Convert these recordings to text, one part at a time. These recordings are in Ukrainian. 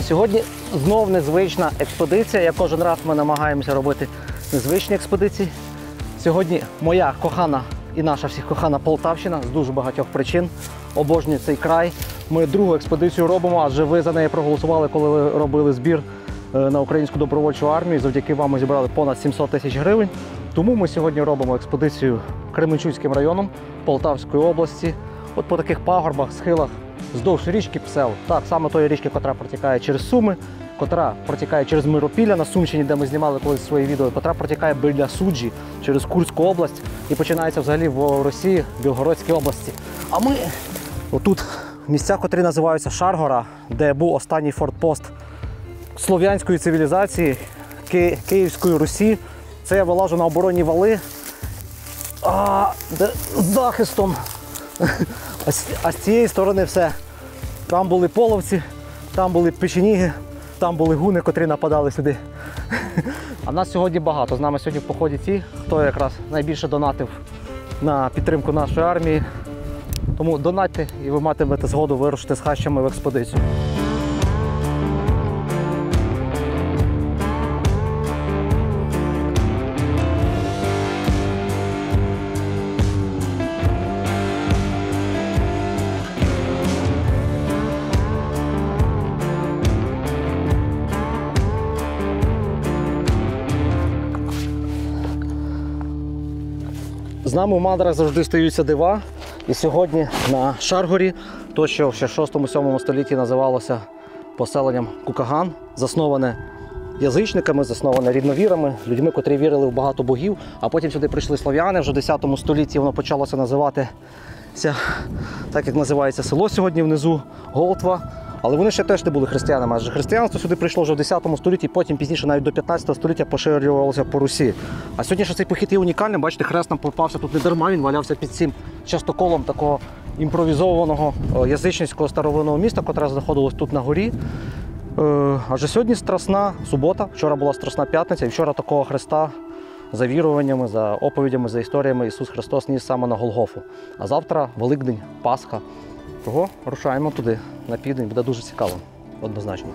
Сьогодні знов незвична експедиція. Як кожен раз ми намагаємося робити незвичні експедиції. Сьогодні моя кохана і наша всіх кохана Полтавщина з дуже багатьох причин. Обожнюю цей край. Ми другу експедицію робимо, адже ви за неї проголосували, коли ви робили збір на Українську добровольчу армію. Завдяки вам ми зібрали понад 700 тисяч гривень. Тому ми сьогодні робимо експедицію Кременчуцьким районом Полтавської області. От по таких пагорбах, схилах, вздовж річки Псел. Так, саме тої річки, котра протікає через Суми, котра протікає через Миропілля на Сумщині, де ми знімали колись свої відео, котра протікає біля Суджі через Курську область і починається взагалі в Росії, в Білгородській області. А ми отут в місцях, котрі називаються Шаргора, де був останній фортпост слов'янської цивілізації, Київської Русі. Це я вилажу на оборонні вали, де з захистом. А з цієї сторони все. Там були половці, там були печеніги, там були гуни, котрі нападали сюди. А нас сьогодні багато. З нами сьогодні в поході ті, хто якраз найбільше донатив на підтримку нашої армії. Тому донатьте і ви матимете згоду вирушити з хащами в експедицію. З нами в мандрах завжди стаються дива. І сьогодні на Шаргорі, то, що ще в 6-7 столітті називалося поселенням Кукаган, засноване язичниками, засноване рідновірами, людьми, котрі вірили в багато богів, а потім сюди прийшли слов'яни, вже в 10 столітті воно почалося називатися, так як називається село сьогодні внизу, Голтва. Але вони ще теж не були християнами, адже християнство сюди прийшло вже в 10 столітті, потім пізніше навіть до 15 століття поширювалося по Русі. А сьогодні ще цей похід є унікальним, бачите, хрест нам попався тут не дарма, він валявся під цим частоколом такого імпровізованого язичницького старовинного міста, котре знаходилось тут на горі. Адже сьогодні Страсна субота, вчора була Страсна п'ятниця, і вчора такого хреста за віруваннями, за оповідями, за історіями Ісус Христос ніс саме на Голгофу. А завтра Великдень, Пасха. Того рушаємо туди, на південь, буде дуже цікаво, однозначно.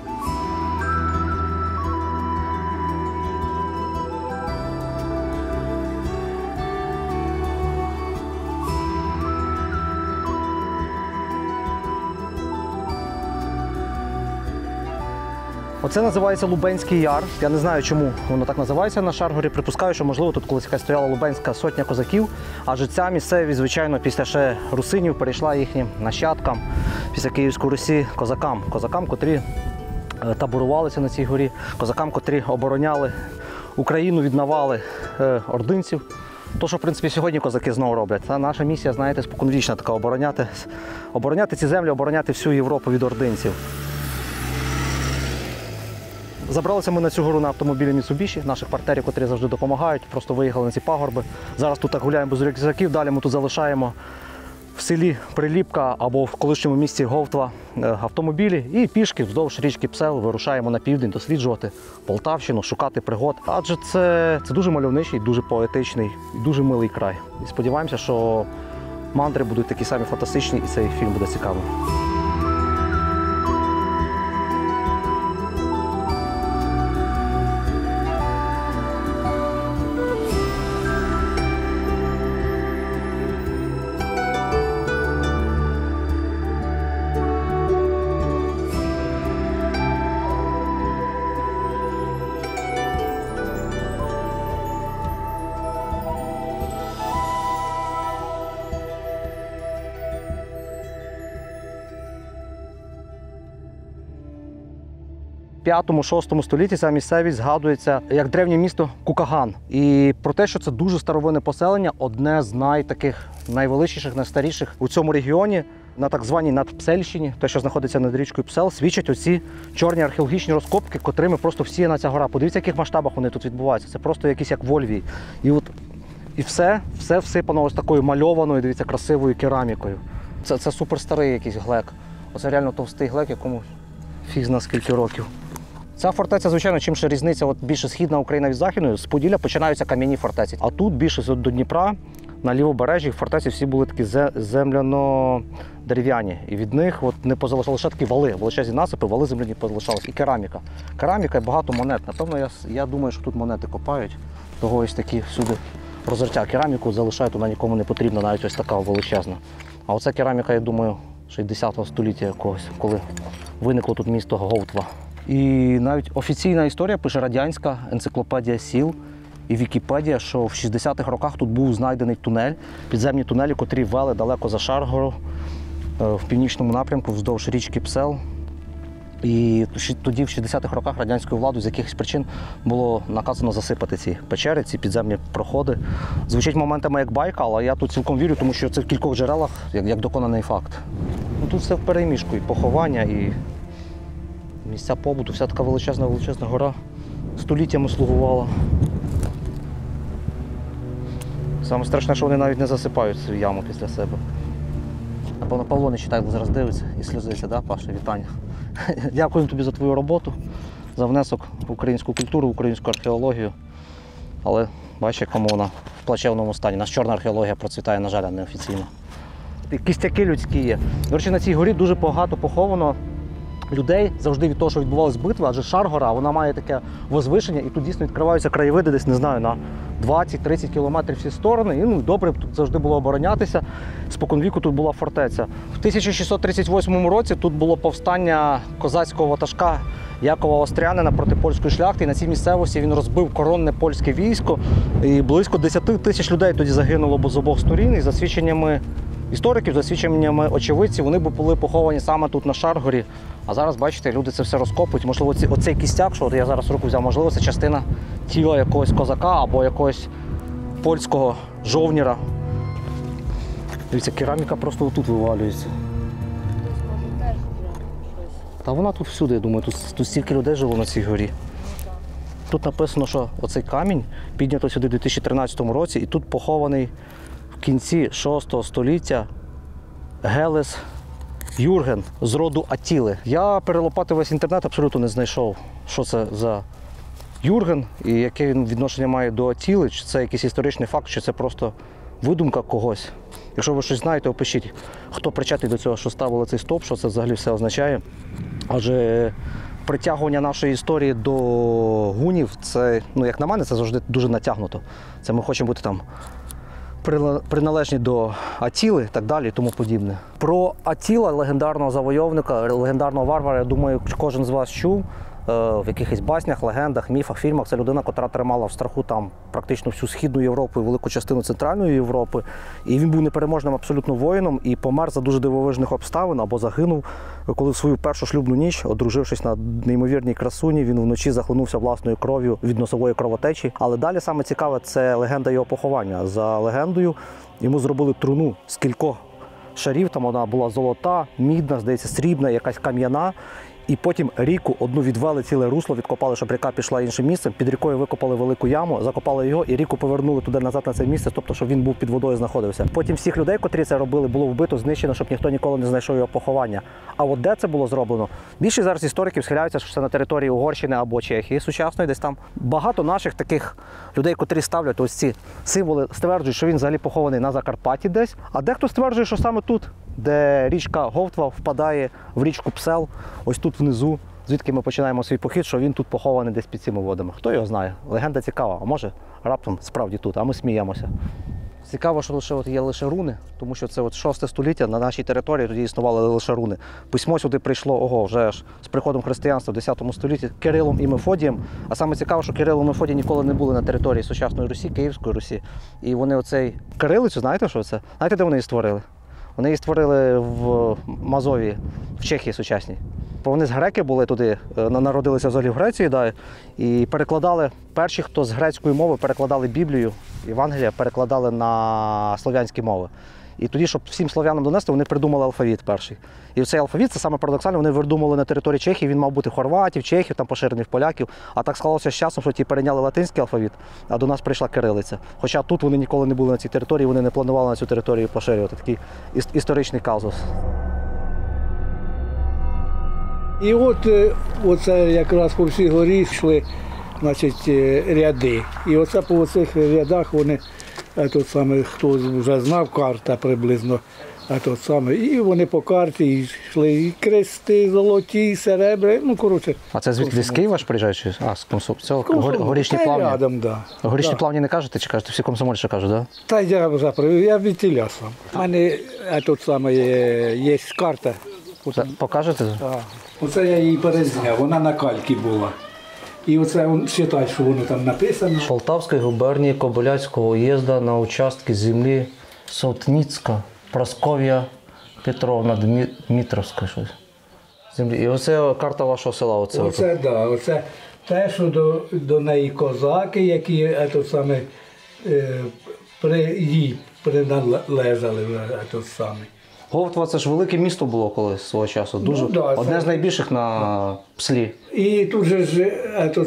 Оце називається Лубенський яр. Я не знаю, чому воно так називається на Шаргорі. Припускаю, що, можливо, тут колись стояла Лубенська сотня козаків, адже ця місцевість, звичайно, після ще русинів перейшла їхнім нащадкам, після Київської Русі, козакам, котрі таборувалися на цій горі, козакам, котрі обороняли Україну від навали ординців. То, що, в принципі, сьогодні козаки знову роблять. Це наша місія, знаєте, споконвічна така, обороняти ці землі, обороняти всю Європу від ординців. Забралися ми на цю гору на автомобілі Mitsubishi, наших партнерів, котрі завжди допомагають, просто виїхали на ці пагорби. Зараз тут так гуляємо без рюкзаків, далі ми тут залишаємо в селі Приліпка або в колишньому місті Голтва автомобілі і пішки вздовж річки Псел вирушаємо на південь досліджувати Полтавщину, шукати пригод. Адже це дуже мальовничий, дуже поетичний і дуже милий край. І сподіваємося, що мандри будуть такі самі фантастичні і цей фільм буде цікавим. В 5-6 столітті ця місцевість згадується як древнє місто Кукаган. І про те, що це дуже старовинне поселення, одне з найвеличніших, найстаріших у цьому регіоні, на так званій Надпсельщині, те, що знаходиться над річкою Псел, свідчать оці чорні археологічні розкопки, котрими просто всіяна ця гора. Подивіться, в яких масштабах вони тут відбуваються. Це просто якісь як в Ольвії. І все всипано ось такою мальованою, дивіться, красивою керамікою. Це суперстарий якийсь глек. Оце реально товстий глек, якому фіг зна скільки років. Ця фортеця, звичайно, чим ще різниця, більше східна Україна від західної, з Поділля починаються кам'яні фортеці. А тут більше до Дніпра на лівобережжі фортеці всі були такі земляно-дерев'яні. І від них от не позалишалися лише такі вали, величезні насипи, вали земляні позалишалися. І кераміка. Кераміка і багато монет. Напевно, я думаю, що тут монети копають. Того ось такі всюди розриття. Кераміку залишають, вона нікому не потрібна, навіть ось така величезна. А оця кераміка, я думаю, ще й 10 століття якогось, коли виникло тут місто Говтва. І навіть офіційна історія пише радянська енциклопедія сіл і Вікіпедія, що в 60-х роках тут був знайдений тунель, підземні тунелі, котрі вели далеко за Шаргору, в північному напрямку, вздовж річки Псел. І тоді в 60-х роках радянською владою з якихось причин було наказано засипати ці печери, ці підземні проходи. Звучить моментами як байка, але я тут цілком вірю, тому що це в кількох джерелах як доконаний факт. Ну, тут все в переміжку, і поховання, і місця побуту, вся така величезна гора століттями слугувала. Саме страшне, що вони навіть не засипають цю яму після себе. Напевно, Павло не читає, зараз дивиться і сльозиться, да, Паша? Вітання. Дякуємо тобі за твою роботу, за внесок в українську культуру, в українську археологію. Але бачиш, якому вона в плачевному стані. Наша чорна археологія процвітає, на жаль, неофіційно. Кістяки людські є. До речі, на цій горі дуже багато поховано людей завжди від того, що відбувалися битви, адже Шаргора, вона має таке возвишення, і тут дійсно відкриваються краєвиди десь, не знаю, на 20-30 кілометрів всі сторони. І добре тут завжди було оборонятися. Споконвіку тут була фортеця. В 1638 році тут було повстання козацького ватажка Якова Острянина проти польської шляхти. І на цій місцевості він розбив коронне польське військо. І близько 10 тисяч людей тоді загинуло з обох сторін. І за свідченнями істориків, за свідченнями очевидців, вони були поховані саме тут на Шаргорі. А зараз, бачите, люди це все розкопують. Можливо, оцей кістяк, що я зараз в руку взяв, можливо, це частина тіла якогось козака або якогось польського жовніра. Дивіться, кераміка просто отут вивалюється. Та вона тут всюди, я думаю, тут стільки людей жило на цій горі. Тут написано, що оцей камінь піднято сюди в 2013 році, і тут похований в кінці 6 століття Гелес Юрген з роду Атіли. Я перелопатив весь інтернет, абсолютно не знайшов, що це за Юрген і яке він відношення має до Атіли, чи це якийсь історичний факт, чи це просто видумка когось. Якщо ви щось знаєте, опишіть, хто причетний до цього, що ставили цей стовп, що це взагалі все означає. Адже притягування нашої історії до гунів, це, як на мене, це завжди дуже натягнуто. Це ми хочемо бути там приналежні до Атіли і так далі і тому подібне. Про Атіла, легендарного завойовника, легендарного варвара, я думаю, кожен з вас чув. В якихось баснях, легендах, міфах, фільмах. Це людина, яка тримала в страху там практично всю Східну Європу і велику частину Центральної Європи. І він був непереможним абсолютно воїном і помер за дуже дивовижних обставин або загинув, коли в свою першу шлюбну ніч, одружившись на неймовірній красуні, він вночі захлинувся власною кров'ю від носової кровотечі. Але далі саме цікаве – це легенда його поховання. За легендою, йому зробили труну з кількох шарів, там вона була золота, мідна, здається, срібна, якась кам'яна. І потім ріку одну відвели, ціле русло, відкопали, щоб ріка пішла іншим місцем. Під рікою викопали велику яму, закопали його і ріку повернули туди назад на це місце, тобто, щоб він був під водою знаходився. Потім всіх людей, котрі це робили, було вбито, знищено, щоб ніхто ніколи не знайшов його поховання. А от де це було зроблено? Більшість зараз істориків схиляються, що це на території Угорщини або Чехії сучасної, десь там. Багато наших таких людей, котрі ставлять ось ці символи, стверджують, що він взагалі похований на Закарпатті десь. А дехто стверджує, що саме тут, де річка Говтва впадає в річку Псел, ось тут внизу, звідки ми починаємо свій похід, що він тут похований десь під цими водами. Хто його знає? Легенда цікава, а може раптом справді тут, а ми сміємося. Цікаво, що є лише руни, тому що це 6 століття, на нашій території тоді існували лише руни. Письмо сюди прийшло, вже ж з приходом християнства в 10 столітті Кирилом і Мефодієм. А саме цікаво, що Кирило і Мефодій ніколи не були на території сучасної Русі, Київської Русі. І вони оцей кирилицю, знаєте, що це? Знаєте, де вони її створили? Вони її створили в Мазовії, в Чехії сучасній. Вони з греки були туди, народилися взагалі в Греції, да, і перекладали, перші, хто з грецької мови перекладали Біблію, Євангелія, перекладали на слов'янські мови. І тоді, щоб всім слов'янам донести, вони придумали алфавіт перший. І цей алфавіт, це саме парадоксально, вони видумали на території Чехії, він мав бути хорватів, чехів, там поширений в поляків. А так склалося з часом, що ті перейняли латинський алфавіт, а до нас прийшла кирилиця. Хоча тут вони ніколи не були на цій території, вони не планували на цю територію поширювати. Такий історичний казус. І оце якраз по всій горі йшли, значить, ряди. І оце по цих рядах вони тут саме, хто вже знав карта приблизно, тут саме, і вони по карті йшли, і крести, золоті, серебри, ну, коротше. А це звідки з Києва ж приїжджають? Чи? А, з Комсомольця. Це горішні Та й плавні. рядом, да. Горішні Да. плавні не кажете, чи кажете, всі комсомольці кажуть, так? Да? Та я вже привів, я від тіля сам. У мене тут саме є карта. Це покажете? Так. Оце я її перезняв, вона на кальці була. І оце, читай, що воно там написано. Полтавской губернии Кобыляцкого уезда на участке земли Сотницка, Просков'я Петровна Дмитровська щось. Землі. І оце карта вашого села. Оце, да, оце те, що до неї козаки, які саме, їй приналежали тут саме. Говтва це ж велике місто було колись свого часу. Дуже, да, одне це- з найбільших на Пслі. І тут же ж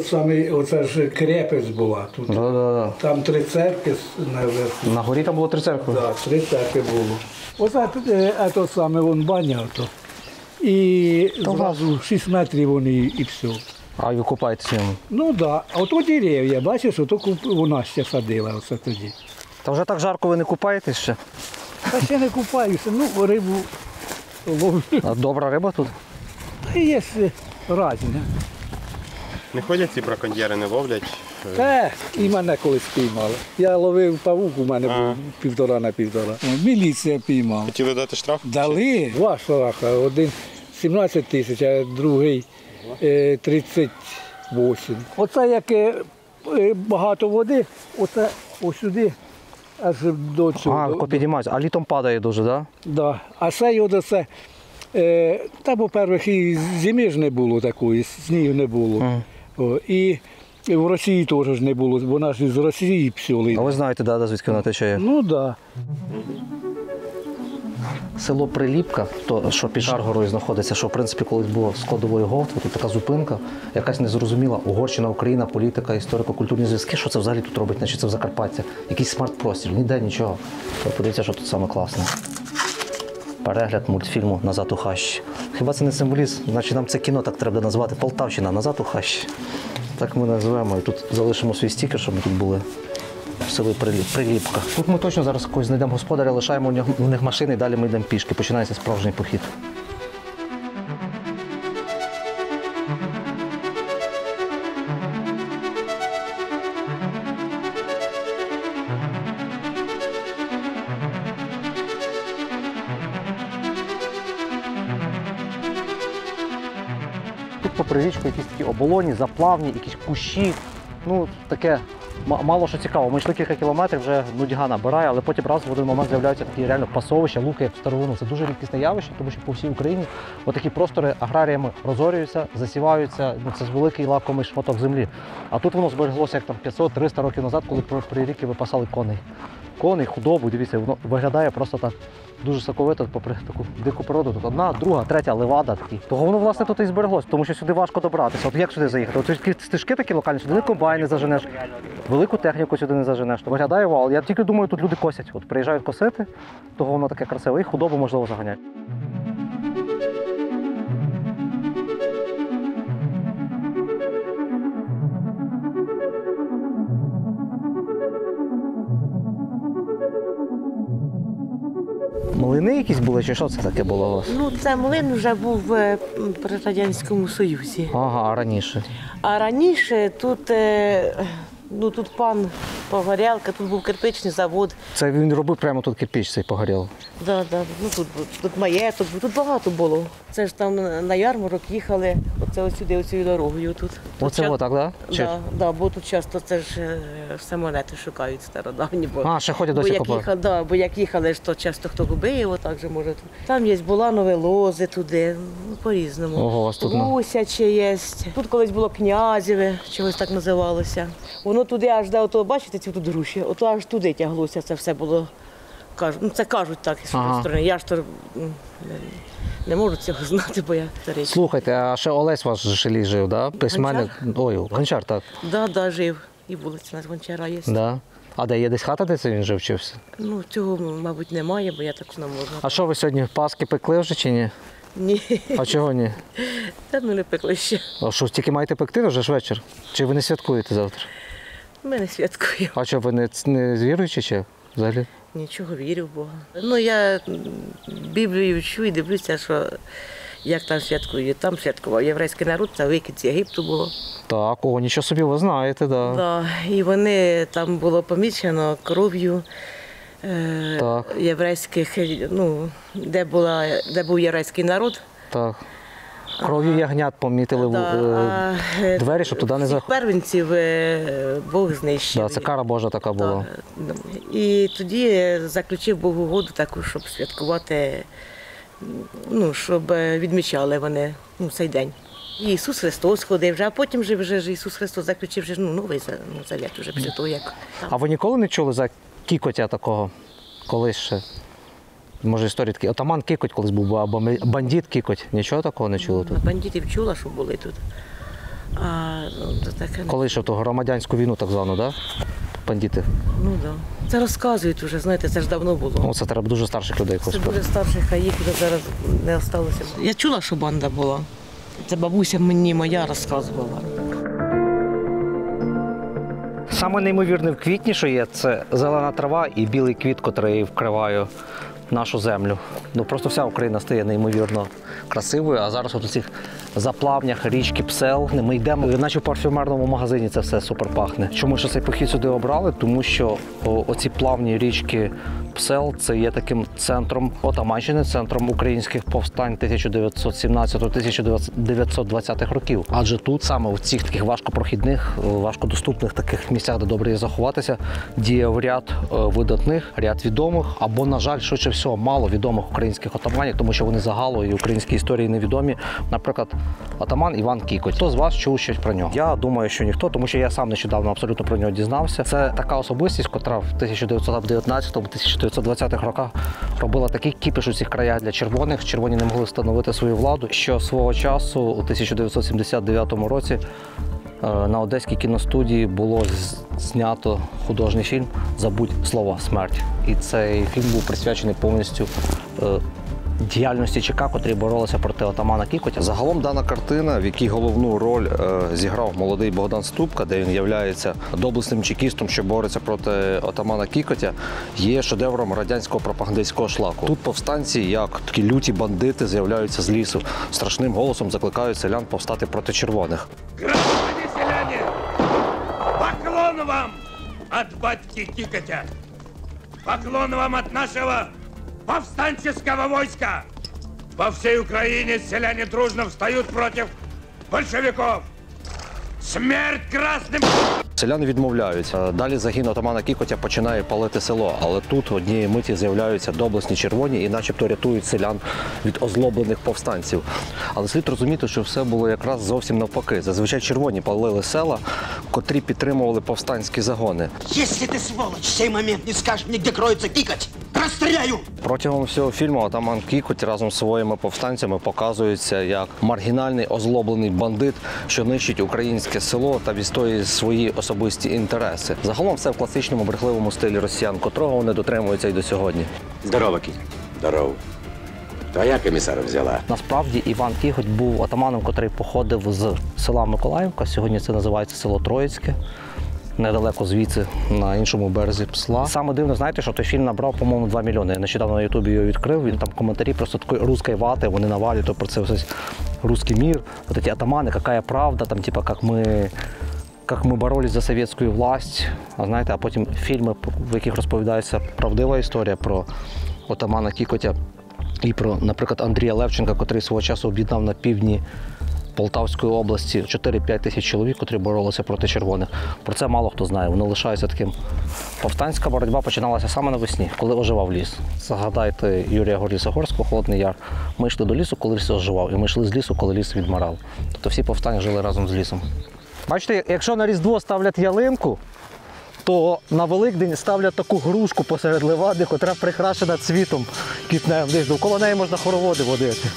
саме, оце ж крепость була. Тут. Да. Там 3 церкви наверху. На горі там було 3 церкви. Да, 3 церкви було. Оце тут саме вон баня. І зразу 6 метрів вони і все. А ви купаєтеся йому. Ну так, да. А ото дерев'я, бачиш, ото вона ще садила оце тоді. Та вже так жарко ви не купаєтесь ще? Та ще не купаюся, ну рибу ловлю. А добра риба тут? Та є різні. Не ходять ці браконьєри, не ловлять. І мене колись піймали. Я ловив павук, у мене був 1,5 на 1,5. Міліція піймала. Хотіли дати штраф? Дали 2 штрафи, один 17 тисяч, а другий 38. Оце як багато води, оце ось сюди, аж до цього. А, підіймається. А літом падає дуже, так? Да. А це його це, та, по-перше, і зими ж не було такої, снігу не було. О, і в Росії теж ж не було, вона ж із Росії псьоли. А ви знаєте, звідки вона тече? Ну так. Да. Село Приліпка, то, що під Шаргорою знаходиться, що в принципі колись було складовою Говтви, тут така зупинка, якась незрозуміла Угорщина, Україна, політика, історико-культурні зв'язки. Що це взагалі тут робить? Значить, це в Закарпаття. Якийсь смарт-простір, ніде нічого. От подивіться, що тут саме класне. Перегляд мультфільму «Назад у хащі». Хіба це не символізм? Значить, нам це кіно так треба назвати. Полтавщина, «Назад у хащі». Так ми назвемо. І тут залишимо свій стікер, щоб ми тут були. В селі Приліпка. Тут ми точно зараз когось знайдемо господаря, лишаємо у них машини і далі ми йдемо пішки. Починається справжній похід. Тут попри річку якісь такі оболоні, заплавні, якісь кущі. Ну, таке мало що цікаво. Ми йшли кілька кілометрів, вже нудьга набирає, але потім раз в один момент з'являються такі реально пасовища, луки, як в старовину. Це дуже рідкісне явище, тому що по всій Україні отакі простори аграріями розорюються, засіваються. Ну, це великий лакомий шматок землі. А тут воно збереглося як там 500-300 років назад, коли при ріки випасали коней. Коней, худобу, дивіться, воно виглядає просто так дуже соковито, попри таку дику природу. Тут одна, друга, третя левада такі. Того воно, власне, тут і збереглося, тому що сюди важко добратися. От як сюди заїхати? От такі стежки такі локальні, сюди комбайн не заженеш, велику техніку сюди не заженеш. То виглядає вал. Я тільки думаю, тут люди косять. От приїжджають косити, того воно таке красиве, і худобу можливо заганяють. Млини якісь були, чи що це таке було у вас? Ну, це млин вже був при Радянському Союзі. Ага, а раніше. А раніше тут, тут пан Погорялка, тут був кирпичний завод. Це він робив прямо тут кирпич цей погорів. Да. Ну, тут маєток, тут багато було. Це ж там на ярмарок їхали, оце сюди, оцією дорогою. Тут Оце отак, так? Да, бо тут часто це ж все монети шукають стародавні. А, ще ходять досі копають. Бо як їхали, ж то часто хто губив, отак же може. Там є буланові лози туди, ну, по-різному. Ого, у вас тут, ну. Гусяче є. Тут колись було Князєве, чогось так називалося. Воно туди аж, ото, бачите, ці тут груші, ото аж туди тяглося, це все було. Ну, це кажуть так із сторони. Я ж то не можу цього знати, бо я старий. Слухайте, а ще Олесь ваш жилі жив, да? Письменник. Ой, Гончар, так. Да, жив. І вулиця у нас Гончара є. Да. А де є десь хата, де це він жив, вчився? Ну, цього, мабуть, немає, бо я так не можу. А що ви сьогодні, Паски пекли вже чи ні? Ні, А чого ні? та не пекли ще. А що, тільки маєте пекти вже ж вечір? Чи ви не святкуєте завтра? Ми не святкуємо. А що, ви не віруючі чи? взагалі? Нічого, вірю в Бога. Ну, я Біблію вчу і дивлюся, що як там святкують. Там святкував єврейський народ, це вихід з Єгипту було. Так, о, нічого собі, ви знаєте, да. Да. І вони, там було помічено кров'ю Так. єврейських, ну, де був єврейський народ. Так. Кров'ю ягнят помітили двері, щоб туди не заходили. Первенців Бог знищив. Да, це кара Божа така була. Так. І тоді заключив Бог угоду таку, щоб святкувати, ну, щоб відмічали вони цей день. І Ісус Христос ходив вже, а потім вже Ісус Христос заключив вже, новий завіт вже після того, як. А ви ніколи не чули за кікотя такого? Колись ще? Може, історії такі. Отаман Кікоть колись був, або бандит Кікоть. Нічого такого не чули тут? Бандитів чула, що були тут. А, таке... Коли ще ту громадянську війну так звану, да? Бандити. Ну так. Да. Це розказують вже, знаєте, це ж давно було. Ну, це треба дуже старших людей. Це дуже старших, а їх вже зараз не залишилося. Я чула, що банда була. Це бабуся мені моя розказувала. Саме неймовірне в квітні, що є, це зелена трава і білий квіт, який вкриває нашу землю. Ну, просто вся Україна стає неймовірно красивою, а зараз от у цих заплавнях річки Псел ми йдемо, наче в парфюмерному магазині це все супер пахне. Чому ж цей похід сюди обрали? Тому що оці плавні річки Псел – це є таким центром Отаманщини, центром українських повстань 1917-1920 років. Адже тут, саме в цих таких важкопрохідних, важкодоступних таких місцях, де добре є заховатися, діяв ряд видатних, ряд відомих, або, на жаль, швидше всього, мало відомих українських отаманів, тому що вони загалу і українській історії невідомі. Наприклад, отаман Іван Кікоть. Хто з вас чув щось про нього? Я думаю, що ніхто, тому що я сам нещодавно абсолютно про нього дізнався. Це така особистість, котра в 1919-1920 роках робила такий кіпіш у цих краях для червоних. Червоні не могли встановити свою владу, що свого часу у 1979 році на Одеській кіностудії було знято художній фільм «Забудь слова смерть». І цей фільм був присвячений повністю діяльності ЧК, котрі боролися проти отамана Кікотя. Загалом дана картина, в якій головну роль зіграв молодий Богдан Ступка, де він є доблесним чекістом, що бореться проти отамана Кікотя, є шедевром радянського пропагандистського шлаку. Тут повстанці, як такі люті бандити, з'являються з лісу. Страшним голосом закликають селян повстати проти червоних. Граждане селяне, поклон вам от батьки Кикотя! Поклон вам от нашего повстанческого войска! По всей Украине селяне дружно встают против большевиков! Смерть красным! Селяни відмовляються. Далі загін отамана Кікотя починає палити село, але тут однієї миті з'являються доблесні червоні і начебто рятують селян від озлоблених повстанців. Але слід розуміти, що все було якраз зовсім навпаки. Зазвичай червоні палили села, котрі підтримували повстанські загони. Если ты, сволочь, в сей момент не скажешь мне, где кроется Кикоть, расстреляю! Протягом всього фільму отаман Кікоть разом з своїми повстанцями показується як маргінальний озлоблений бандит, що нищить українське село та відстоює свої особисті інтереси. Загалом все в класичному брехливому стилі росіян, котрого вони дотримуються й до сьогодні. Здорово, Кіть. Здорово. Твоя комісара взяла. Насправді Іван Кікоть був отаманом, котрий походив з села Миколаївка. Сьогодні це називається село Троїцьке. Недалеко звідси, на іншому березі Псла. Саме дивно, знаєте, що той фільм набрав, по-моєму, 2 мільйони. Я нещодавно на Ютубі його відкрив, він там коментарі просто такої русської вати, вони навалюють про це ось русський мір, от ці атамани, яка правда, там, типа, як ми боролись за совєтську власть. А знаєте, а потім фільми, в яких розповідається правдива історія про отамана Кікотя і про, наприклад, Андрія Левченка, котрий свого часу об'єднав на півдні Полтавської області 4-5 тисяч чоловік, котрі боролися проти червоних. Про це мало хто знає. Воно лишається таким. Повстанська боротьба починалася саме навесні, коли оживав ліс. Згадайте Юрія Горліса-Горського «Холодний Яр». Ми йшли до лісу, коли ліс оживав, і ми йшли з лісу, коли ліс відмирав. Тобто всі повстання жили разом з лісом. Бачите, якщо на Різдво ставлять ялинку, то на Великдень ставлять таку грушку посеред левади, котра прикрашена цвітом квітневим. Десь довкола неї можна хороводи водити.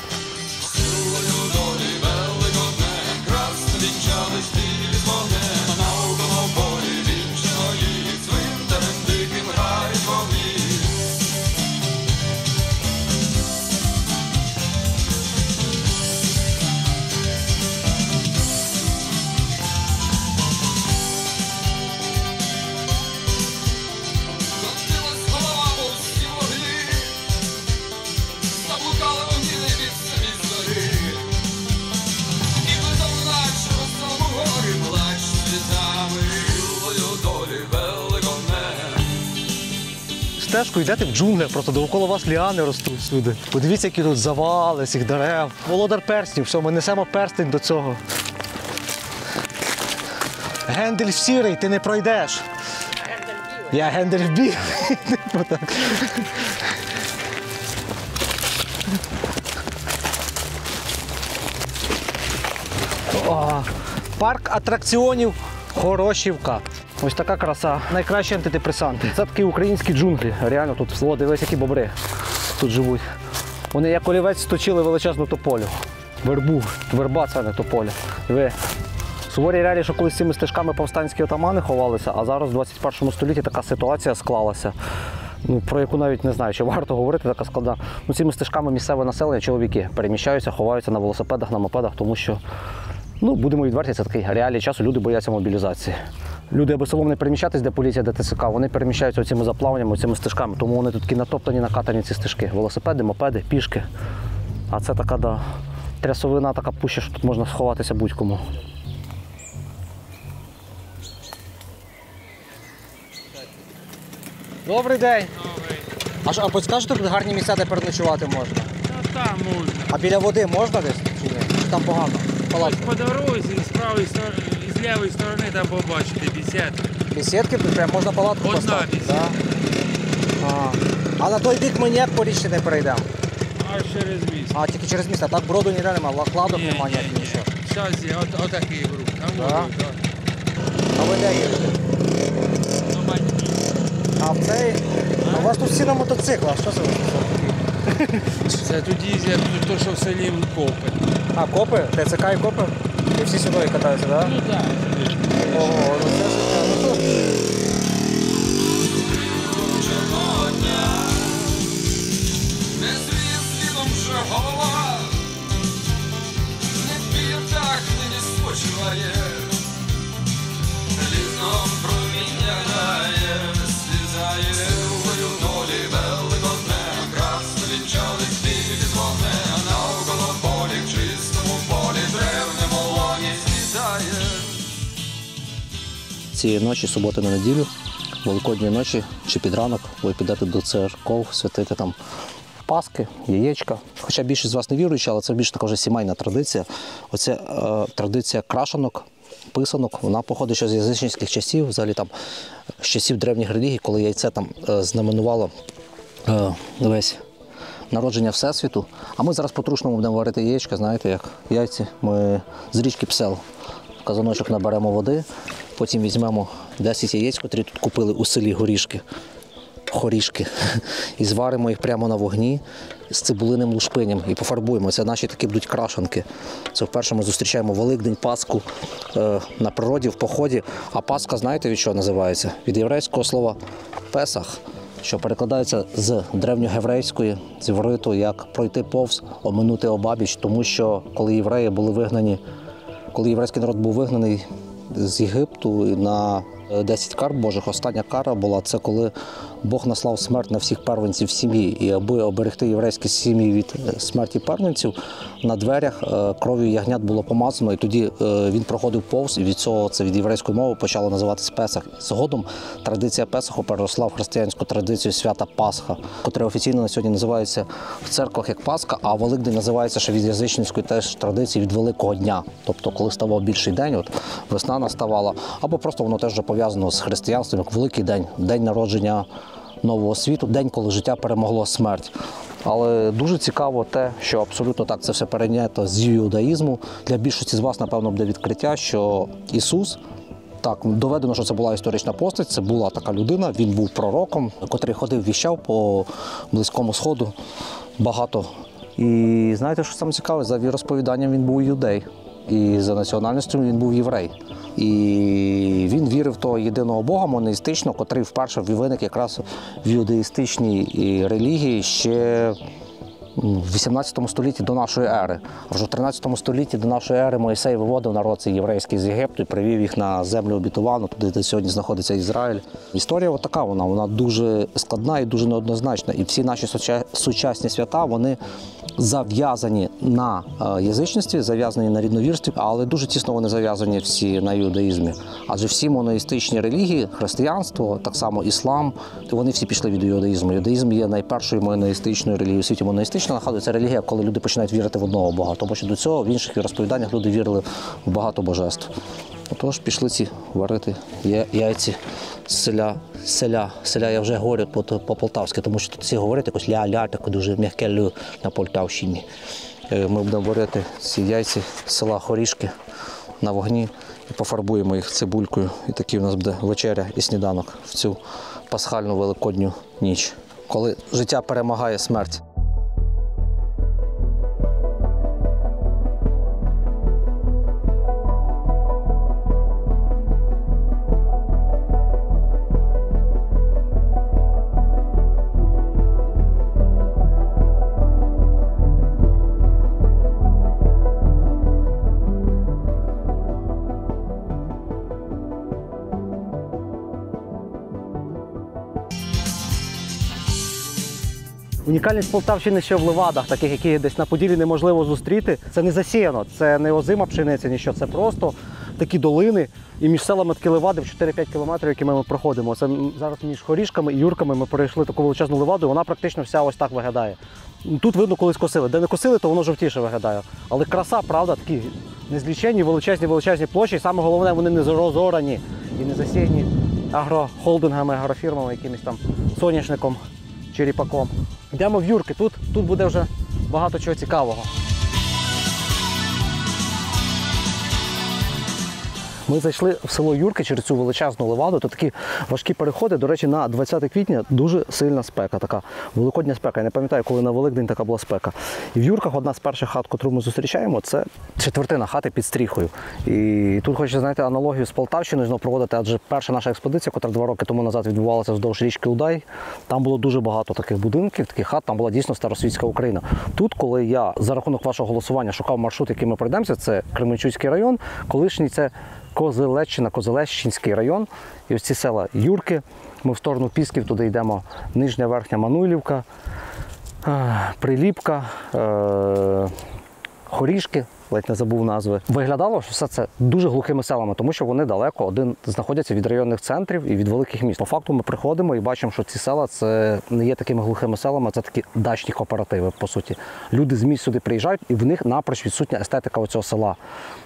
стежку, йдете в джунглях, просто довкола вас ліани ростуть всюди. Подивіться, які тут завали цих дерев. Володар перснів, все, ми несемо перстень до цього. Гендель сірий, ти не пройдеш. Я Гендель білий. Парк атракціонів Хорошівка. Ось така краса. Найкращі антидепресанти. Це такі українські джунглі. Реально тут, о, дивись, які бобри тут живуть. Вони як олівець сточили величезну тополю. Вербу. Верба це не тополя. Диви. Суворі реалії, що колись цими стежками повстанські отамани ховалися, а зараз в 21 столітті така ситуація склалася. Ну, про яку навіть не знаю, чи варто говорити, така складна. Ну, цими стежками місцеве населення, чоловіки, переміщаються, ховаються на велосипедах, на мопедах, тому що, ну, будемо відверті, це такий реалій часу, люди бояться мобілізації. Люди, аби селом не переміщатись, де поліція, де ТЦК, вони переміщаються цими заплаваннями, цими стежками, тому вони тут такі натоптані, накатані ці стежки. Велосипеди, мопеди, пішки. А це така, да, трясовина така пуща, що тут можна сховатися будь-кому. Добрий день. Добрий. А підскажете, тут гарні місця, де переночувати можна? Там можна. А біля води можна десь? Чи ні? Чи там погано? Ось по дорозі, з правої сторони, з лівої сторони там побачите бесідки. Бесідки? Прям можна палатку Одна поставити? бесідка. Да? А на той бік ми ніяк по річці не перейдемо? Аж через місто. А, тільки через місто. Так броду ніде немає, кладок немає ніяк нічого. Зараз є отакий груп. Там Да? можуть, так. А ви де їдете? Ну, батьки. А в цей? У вас тут всі на мотоциклах, що це у вас? Це тут їздять, то, що в селі копи. А, копи? ТЦК і копи? І всі сюди катаються, так? Ну так. Ого, ну це життя. Ну, що? Цієї ночі, суботи на неділю, великодньої ночі чи під ранок ви підете до церков, святити там паски, яєчка. Хоча більшість з вас не віруючі, але це більш така вже сімейна традиція. Оце традиція крашанок, писанок, вона походить ще з язичницьких часів, взагалі там з часів древніх релігій, коли яйце там знаменувало весь народження Всесвіту. А ми зараз по-трушному будемо варити яєчка, знаєте, як яйці. Ми з річки Псел в казаночок наберемо води, потім візьмемо 10 яєць, котрі тут купили у селі хорішки, і зваримо їх прямо на вогні з цибулиним лушпинням і пофарбуємо. Це наші такі будуть крашанки. Це вперше ми зустрічаємо Великдень, Пасху на природі, в поході. А Пасха, знаєте, від чого називається? Від єврейського слова «песах», що перекладається з древньогеврейської, з івриту, як пройти повз, оминути обабіч, тому що коли євреї були вигнані, коли єврейський народ був вигнаний з Єгипту на 10 кар Божих, остання кара була, це коли Бог наслав смерть на всіх первенців сім'ї. І аби оберегти єврейські сім'ї від смерті первенців, на дверях кров'ю ягнят було помазано, і тоді він проходив повз, і від цього це від єврейської мови почало називатись Песах. Згодом традиція Песаху переросла в християнську традицію свята Пасха, котре офіційно на сьогодні називається в церквах як Пасха, а Великдень називається ще від язичницької теж традиції від Великого дня. Тобто, коли ставав більший день, от весна наставала, або просто воно теж вже пов'язано з християнством, як Великий день, день народження нового світу, день, коли життя перемогло смерть. Але дуже цікаво те, що абсолютно так це все перейнято з іудаїзму. Для більшості з вас, напевно, буде відкриття, що Ісус, так, доведено, що це була історична постать, це була така людина, він був пророком, котрий ходив, віщав по Близькому Сходу багато. І знаєте, що саме цікаве? За віросповіданням він був юдей. І за національністю він був єврей. І він вірив в того єдиного Бога монеїстичного, котрий вперше виник якраз в юдаїстичній релігії ще в 18 столітті до нашої ери. А вже в 13 столітті до нашої ери Мойсей виводив народ цей єврейський з Єгипту і привів їх на землю обітовану, туди, де сьогодні знаходиться Ізраїль. Історія така, вона дуже складна і дуже неоднозначна. І всі наші сучасні свята, вони зав'язані на язичництві, зав'язані на рідновірстві, але дуже тісно вони зав'язані всі на іудаїзмі. Адже всі моноїстичні релігії, християнство, так само іслам, вони всі пішли від іудаїзму. Іудаїзм є найпершою моноїстичною релігією у світі. Моноїстична нагадує, це релігія, коли люди починають вірити в одного Бога, тому що до цього в інших розповіданнях люди вірили в багато божеств. Отож, пішли ці варити яйці селя. Я вже говорю по-полтавськи, тому що тут всі говорять якось ля-ля, таке дуже м'яке лю на Полтавщині. Ми будемо варити ці яйці з села Хорішки на вогні і пофарбуємо їх цибулькою. І такий у нас буде вечеря і сніданок в цю пасхальну великодню ніч, коли життя перемагає смерть. Унікальність Полтавщини ще в левадах, таких, які десь на Поділлі неможливо зустріти. Це не засіяно, це не озима пшениця, нічого. Це просто такі долини. І між селами такі левади в 4-5 кілометрів, які ми проходимо. Це зараз між Хорішками і Юрками ми перейшли таку величезну леваду, і вона практично вся ось так виглядає. Тут видно, колись косили. Де не косили, то воно жовтіше виглядає. Але краса, правда, такі незліченні, величезні площі. І саме головне, вони не розорані і не засіяні агрохолдингами, агрофірмами, якимось там соняшником, черіпаком. Йдемо в Юрки, тут буде вже багато чого цікавого. Ми зайшли в село Юрки через цю величезну леваду, то такі важкі переходи. До речі, на 20 квітня дуже сильна спека, така великодня спека. Я не пам'ятаю, коли на Великдень така була спека. І в Юрках одна з перших хат, яку ми зустрічаємо, це четвертина хати під стріхою. І тут хочу, знаєте, аналогію з Полтавщиною знову проводити, адже перша наша експедиція, яка 2 роки тому назад відбувалася вздовж річки Удай, там було дуже багато таких будинків, таких хат, там була дійсно старосвітська Україна. Тут, коли я за рахунок вашого голосування шукав маршрут, який ми пройдемося, це Кременчуцький район, колишній це Козелеччина, Козелещинський район. І ось ці села Юрки. Ми в сторону Пісків, туди йдемо Нижня, Верхня Мануйлівка, Приліпка, Хорішки, ледь не забув назви. Виглядало, що все це дуже глухими селами, тому що вони далеко знаходяться від районних центрів і від великих міст. По факту ми приходимо і бачимо, що ці села це не є такими глухими селами, це такі дачні кооперативи, по суті. Люди з міст сюди приїжджають, і в них напроч відсутня естетика оцього села.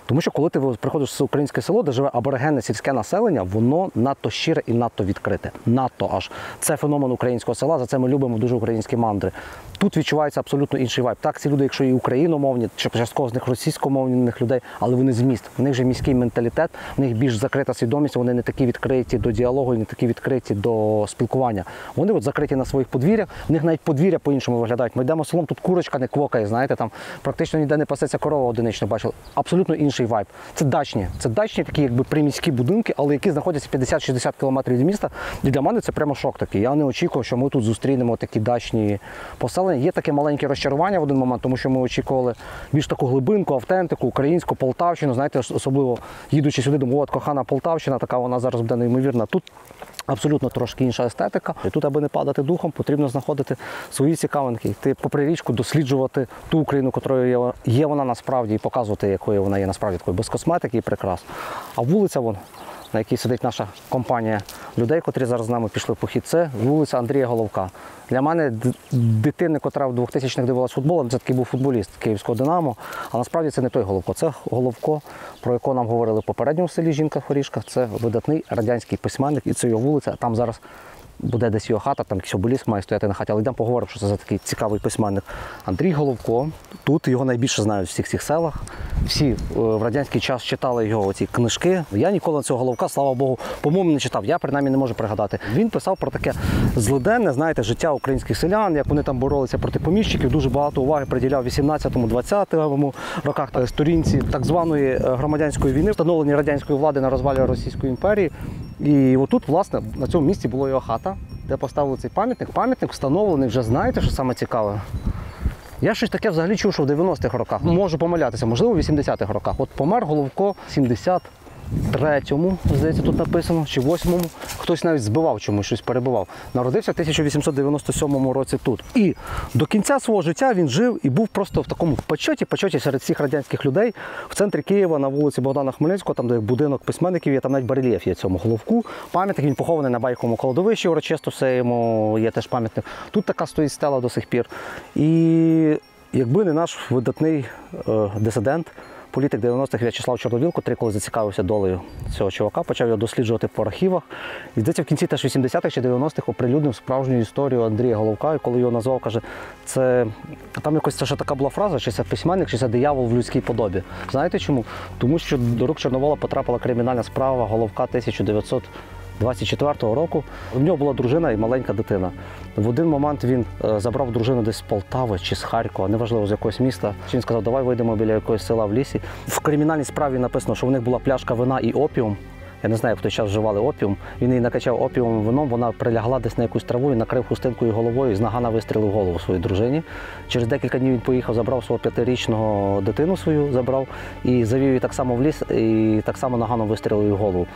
Тому що коли ти приходиш в українське село, де живе аборигенне сільське населення, воно надто щире і надто відкрите. Надто аж. Це феномен українського села, за це ми любимо дуже українські мандри. Тут відчувається абсолютно інший вайб. Так, ці люди, якщо і україномовні, чи частково з них російськомовних людей, але вони з міст. В них же міський менталітет, в них більш закрита свідомість, вони не такі відкриті до діалогу, не такі відкриті до спілкування. Вони от закриті на своїх подвір'ях, в них навіть подвір'я по-іншому виглядають. Ми йдемо селом, тут курочка не квокає, знаєте, там практично ніде не пасеться корова одинично, бачили. Абсолютно інший вайб. Це дачні такі якби приміські будинки, але які знаходяться 50-60 кілометрів від міста. І для мене це прямо шок такий. Я не очікував, що ми тут зустрінемо такі дачні поселення. Є таке маленьке розчарування в один момент, тому що ми очікували більш таку глибинку, автентику, українську Полтавщину. Знаєте, особливо їдучи сюди, думаю, от кохана Полтавщина, така вона зараз буде неймовірна. Тут абсолютно трошки інша естетика. І тут, аби не падати духом, потрібно знаходити свої цікавинки, йти попри річку, досліджувати ту Україну, якою є вона насправді, і показувати, якою вона є насправді, такою без косметики і прикрас. А вулиця, на якій сидить наша компанія людей, котрі зараз з нами пішли в похід, це вулиця Андрія Головка. Для мене дитини, котра в 2000-х дивилась футбол, це такий був футболіст Київського «Динамо», а насправді це не той Головко. Це Головко, про якого нам говорили в попередньому селі «Жінка в Хорішках». Це видатний радянський письменник, і це його вулиця. Там зараз буде десь його хата, там якийсь обеліск має стояти на хаті, але йдемо поговоримо, що це за такий цікавий письменник. Андрій Головко, тут його найбільше знають в всіх цих селах. Всі в радянський час читали його ці книжки. Я ніколи цього Головка, слава Богу, по-моєму, не читав. Я, принаймні, не можу пригадати. Він писав про таке злиденне, знаєте, життя українських селян, як вони там боролися проти поміщиків. Дуже багато уваги приділяв 18-20 роках сторінці так званої громадянської війни, встановлення радянської влади на розвалі Російської імперії. І отут, власне, на цьому місці була його хата, де поставили цей пам'ятник. Пам'ятник встановлений вже, знаєте, що саме цікаве? Я щось таке взагалі чув, що в 90-х роках. Можу помилятися, можливо, в 80-х роках. От помер Головко 70 93-му, здається, тут написано, чи 8-му. Хтось навіть збивав чомусь, щось перебивав. Народився в 1897 році тут. І до кінця свого життя він жив і був просто в такому почоті серед всіх радянських людей в центрі Києва на вулиці Богдана Хмельницького, там де будинок письменників є, там навіть барельєф є цьому Головку. Пам'ятник, він похований на Байковому кладовищі, урочисто все йому є теж пам'ятник. Тут така стоїть стела до сих пір. І якби не наш видатний дисидент, політик 90-х В'ячеслав Чорновіл, котрий коли зацікавився долею цього чувака, почав його досліджувати по архівах. І здається, в кінці теж 80-х чи 90-х оприлюднив справжню історію Андрія Головка, і коли його назвав, каже, це там якось це ще така була фраза, чи це письменник, чи це диявол в людській подобі. Знаєте чому? Тому що до рук Чорновола потрапила кримінальна справа Головка 1924 року. У нього була дружина і маленька дитина. В один момент він забрав дружину десь з Полтави чи з Харкова, неважливо з якогось міста. Він сказав, давай вийдемо біля якогось села в лісі. В кримінальній справі написано, що в них була пляшка вина і опіум. Я не знаю, як в той час вживали опіум. Він її накачав опіумом вином, вона прилягла десь на якусь траву і накрив хустинкою головою і з нагана вистрілив голову своїй дружині. Через декілька днів він поїхав, забрав свого 5-річного дитину свою, забрав і завів її так само в ліс, і так само наганом вистрілив її голову.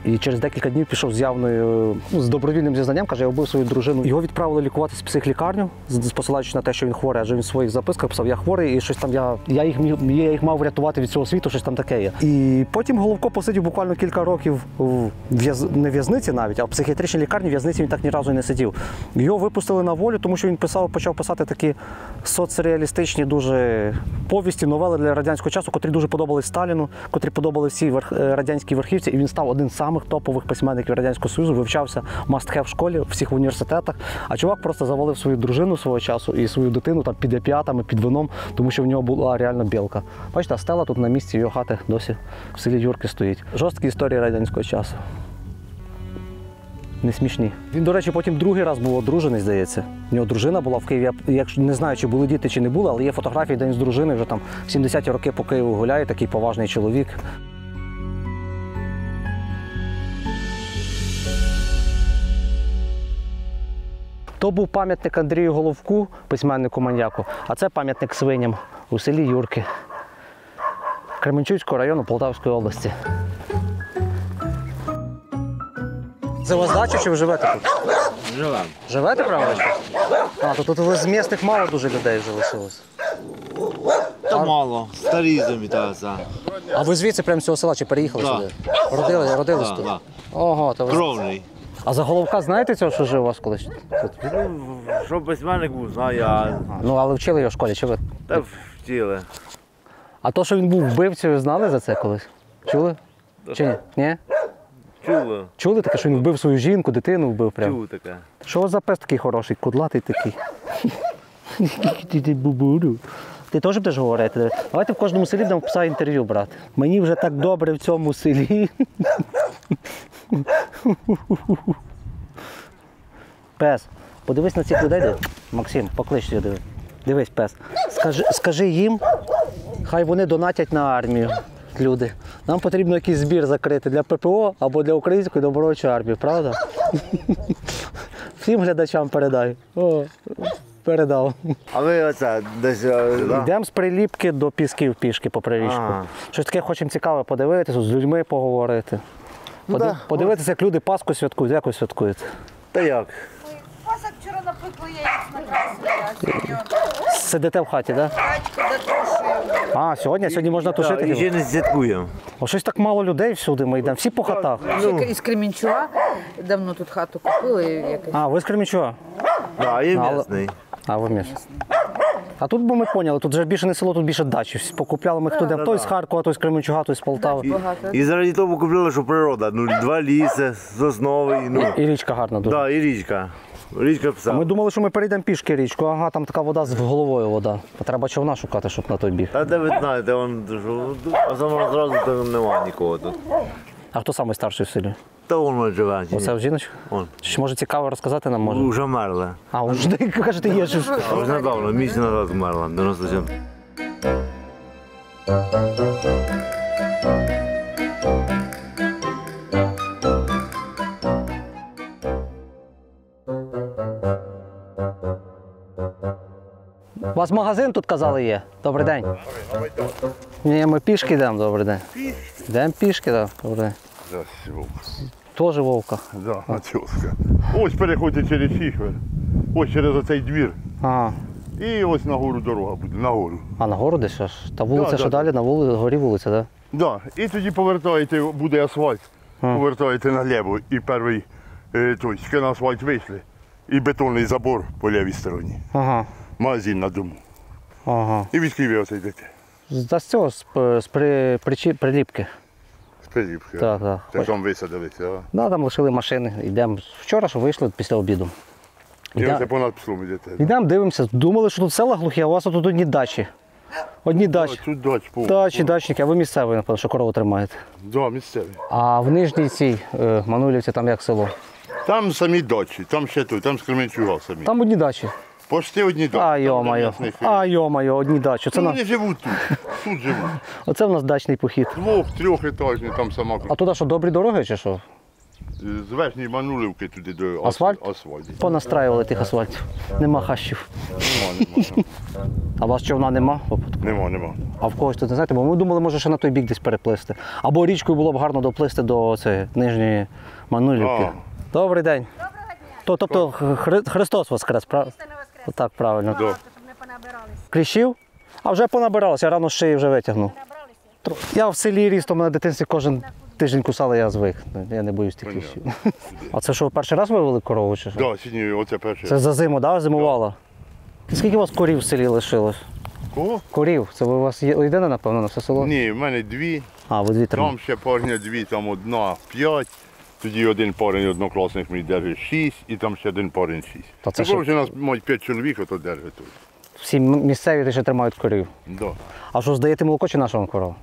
І через декілька днів пішов з явною, з добровільним зізнанням, каже, я вбив свою дружину. Його відправили лікуватися в психлікарню, посилаючись на те, що він хворий, адже він в своїх записках писав, я хворий, і щось там, я їх мав врятувати від цього світу, щось там таке є. І потім Головко посидів буквально кілька років не в'язниці навіть, а в психіатричній лікарні, в'язниці він так ні разу і не сидів. Його випустили на волю, тому що він почав писати такі соцреалістичні дуже повісті, новели для радянського часу, котрі дуже подобались Сталіну, котрі подобались всій радянській верхівці, і він став один з самих топових письменників Радянського Союзу, вивчався must-have в школі, всіх в університетах, а чувак просто завалив свою дружину свого часу і свою дитину там під опіатами, під вином, тому що в нього була реально білка. Бачите, а стела тут на місці його хати досі в селі Юрки стоїть. Жорсткі історії радянського часу. Не смішні. Він, до речі, потім другий раз був одружений, здається. У нього дружина була в Києві. Я не знаю, чи були діти, чи не були, але є фотографії, де він з дружиною вже там 70-ті роки по Києву гуляє, такий поважний чоловік. То був пам'ятник Андрію Головку, письменнику-маньяку, а це пам'ятник свиням у селі Юрки Кременчуцького району Полтавської області. Це у вас дача, чи ви живете тут? Живем. Живете прямо? А, то тут ви з місних мало дуже людей вже лишилось. Та мало, старі замітаються. А ви звідси прямо з цього села чи переїхали Да. сюди? Родились тут? Да. Ого, то ви... Кровний. А за Головка знаєте цього, що жив у вас колись? Тут? Що письменник був, знаю, а Ну, але вчили його в школі, чи ви? та втіли. А то, що він був вбивцею, знали за це колись? Чули? Чи ні? Ні? Чули, Чули таке, що він вбив свою жінку, дитину вбив прямо? чув таке. Що у вас за пес такий хороший, кудлатий такий? Ти теж будеш говорити? Давайте в кожному селі будемо пса інтерв'ю брати. Мені вже так добре в цьому селі. Пес, подивись на цих людей. Максим, поклич сюди. Дивись, пес. Скажи їм, хай вони донатять на армію. Люди. Нам потрібно якийсь збір закрити для ППО або для Української добровольчої армії, правда? Всім глядачам передай. О, передав. А ви оце десь. Йдемо з Приліпки до Пісків пішки по Прирічку. Ага. Щось таке хочемо цікаве подивитися, з людьми поговорити. Подивитися, як люди Пасху святкують. Як ви святкуєте? Та як? Пасок вчора напекло яєць накрасили, Сидите в хаті, так? Батько дотушуємо. А, сьогодні можна тушити? І ще не святкуємо. О, щось так мало людей всюди ми йдемо, всі по хатах. Із Кременчуга давно тут хату купили. Якось. А, ви з Кременчуга? Так, є Але- місний. А, ви місце. А тут бо ми поняли, тут вже більше не село, тут більше дачі. Всі покупляли ми хто де. Той з Харкова, той з Кременчуга, той з Полтави. Багато. І заради того купили, що природа. Ну, два ліси, сосновий, ну. І річка гарна дуже. Так, і річка. Річка пса. Ми думали, що ми перейдемо пішки річку, ага, там така вода з головою вода. Треба човна шукати, щоб на той біг. Та де ви знаєте, а саме зразу то немає нікого тут. А хто самий старший в селі? Та воно живе. чи ні? Оце жіночка? Он. Чи може цікаво розказати нам може? Уже мерла. А, вже кажете, є ж. А вже недавно, місяць назад вмерла, 97. вас магазин тут, казали, є? Добрий день. Ні, ми пішки йдемо, добрий день. Йдемо пішки, так. Добрий день. Здравствуйте, Вовка. Теж Вовка. Да, Матюшка. Ось переходьте через Сіхвер, ось через оцей двір. Ага. І ось нагору дорога буде, нагору. А нагору десь аж? Та вулиця, Да, що да. далі, на горі вулиця, так? Да. І тоді повертаєте, буде асфальт, повертаєте наліво і перший той, на асфальт вийшли. І бетонний забор по лівій стороні. Ага. Магазин на дому. Ага. І від Києва оце йдете. З цього, з приліпки. З Пиліпки. Так, так. Це там висадилися, а? Да, там лишили машини. Йдемо. Вчора ж вийшли після обіду. І оце понад пслом йдете. Йдемо, дивимося. Думали, що тут села глухі, а у вас тут одні дачі. Одні дачі. Тут дач повно. Дачі, дачники, а ви місцеві, напевно, що корову тримаєте. Да, місцеві. А в Нижній цій Манулівці там як село? Там самі дачі, там ще тут, там з Кременчуга самі. Там одні дачі. Пошти одні дачі. А йо-моє, одні дачі. Це Ну, на... вони живуть тут, тут живуть. Оце в нас дачний похід. Двох-трьохетажні, там сама А туди що, добрі дороги чи що? з верхньої Манулівки туди до Асфальт? асфальту. Понастраювали тих асфальтів. Нема хащів. Нема. А у вас човна нема? Нема. А в когось тут не знаєте, бо ми думали, може ще на той бік десь переплисти. Або річкою було б гарно доплисти до цієї Нижньої Манулівки. А. Добрий день. Тобто Христос воскрес, правильно? Так, правильно. Да. Кліщів? А вже понабиралися, я рано з шиї вже витягнув. Я в селі ріс, то мене в дитинстві кожен тиждень кусали, я звик. Я не боюсь тих кліщів. А це що, перший раз вивели корову чи що? Так, сьогодні оце перше. Це за зиму, так, зимувала? Скільки у вас корів в селі лишилось? Кого? Корів? Це ви у вас єдине, напевно, на все село? Ні, в мене дві. А, ви дві тримаєте. Там ще парня дві, там одна 5. Тоді один парень однокласник мій держить 6, і там ще один парень 6. Та це Це ж- вже нас мають 5 чоловік, ото держить тут. Всі місцеві ще тримають корів. Да. А що, здаєте молоко чи нашого коров?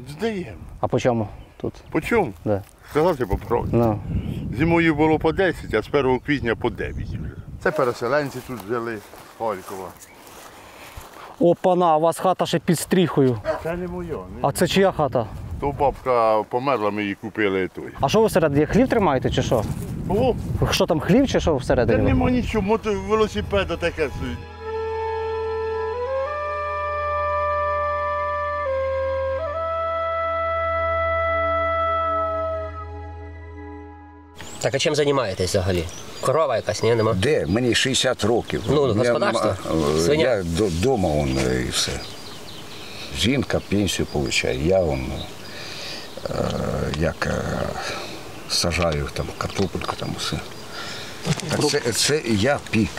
Здаємо. А по чому тут? По чому? Де? Сказати по правді. Ну. Зимою було по 10, а з 1 квітня по 9 вже. Це переселенці тут жили з Харкова. Опана, у вас хата ще під стріхою. Це не моя. А це чия хата? То бабка померла, ми її купили той. А що ви всередині? Хлів тримаєте чи що? О, Що там, хлів чи що це всередині? нема нічого, велосипеда таке. Так, а чим займаєтесь взагалі? Корова якась, ні, нема? Де? Мені 60 років. Ну, господарство? Свиня? Я вдома і все. Жінка пенсію отримує, я сажаю там картопельку, там усе. Так це я пік.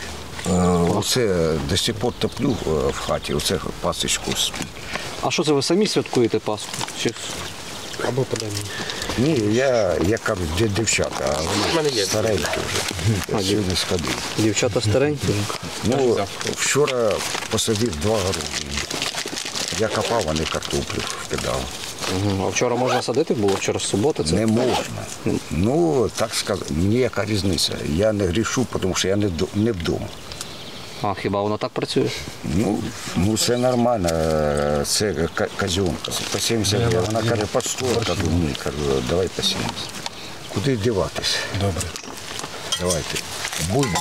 Оце до сих пор топлю в хаті, оце пасочку. А що це ви самі святкуєте Пасху? Чи... Або подай мені. Ні, я кажу, де дівчата, а вони старенькі вже. Я сьогодні сходив. Дівчата старенькі? Ну, вчора посадив 2 городи. Я копав, а не картоплю вкидав. А вчора можна садити було? Вчора субота це? Не можна. Ну, так сказати, мені яка різниця. Я не грішу, тому що я не вдома. А хіба воно так працює? Ну це нормально. Це казенка. По 70 гривень. Вона каже, по 100, кажу, ні, кажу, давай по 70. Куди діватись? Добре. Давайте. Будемо.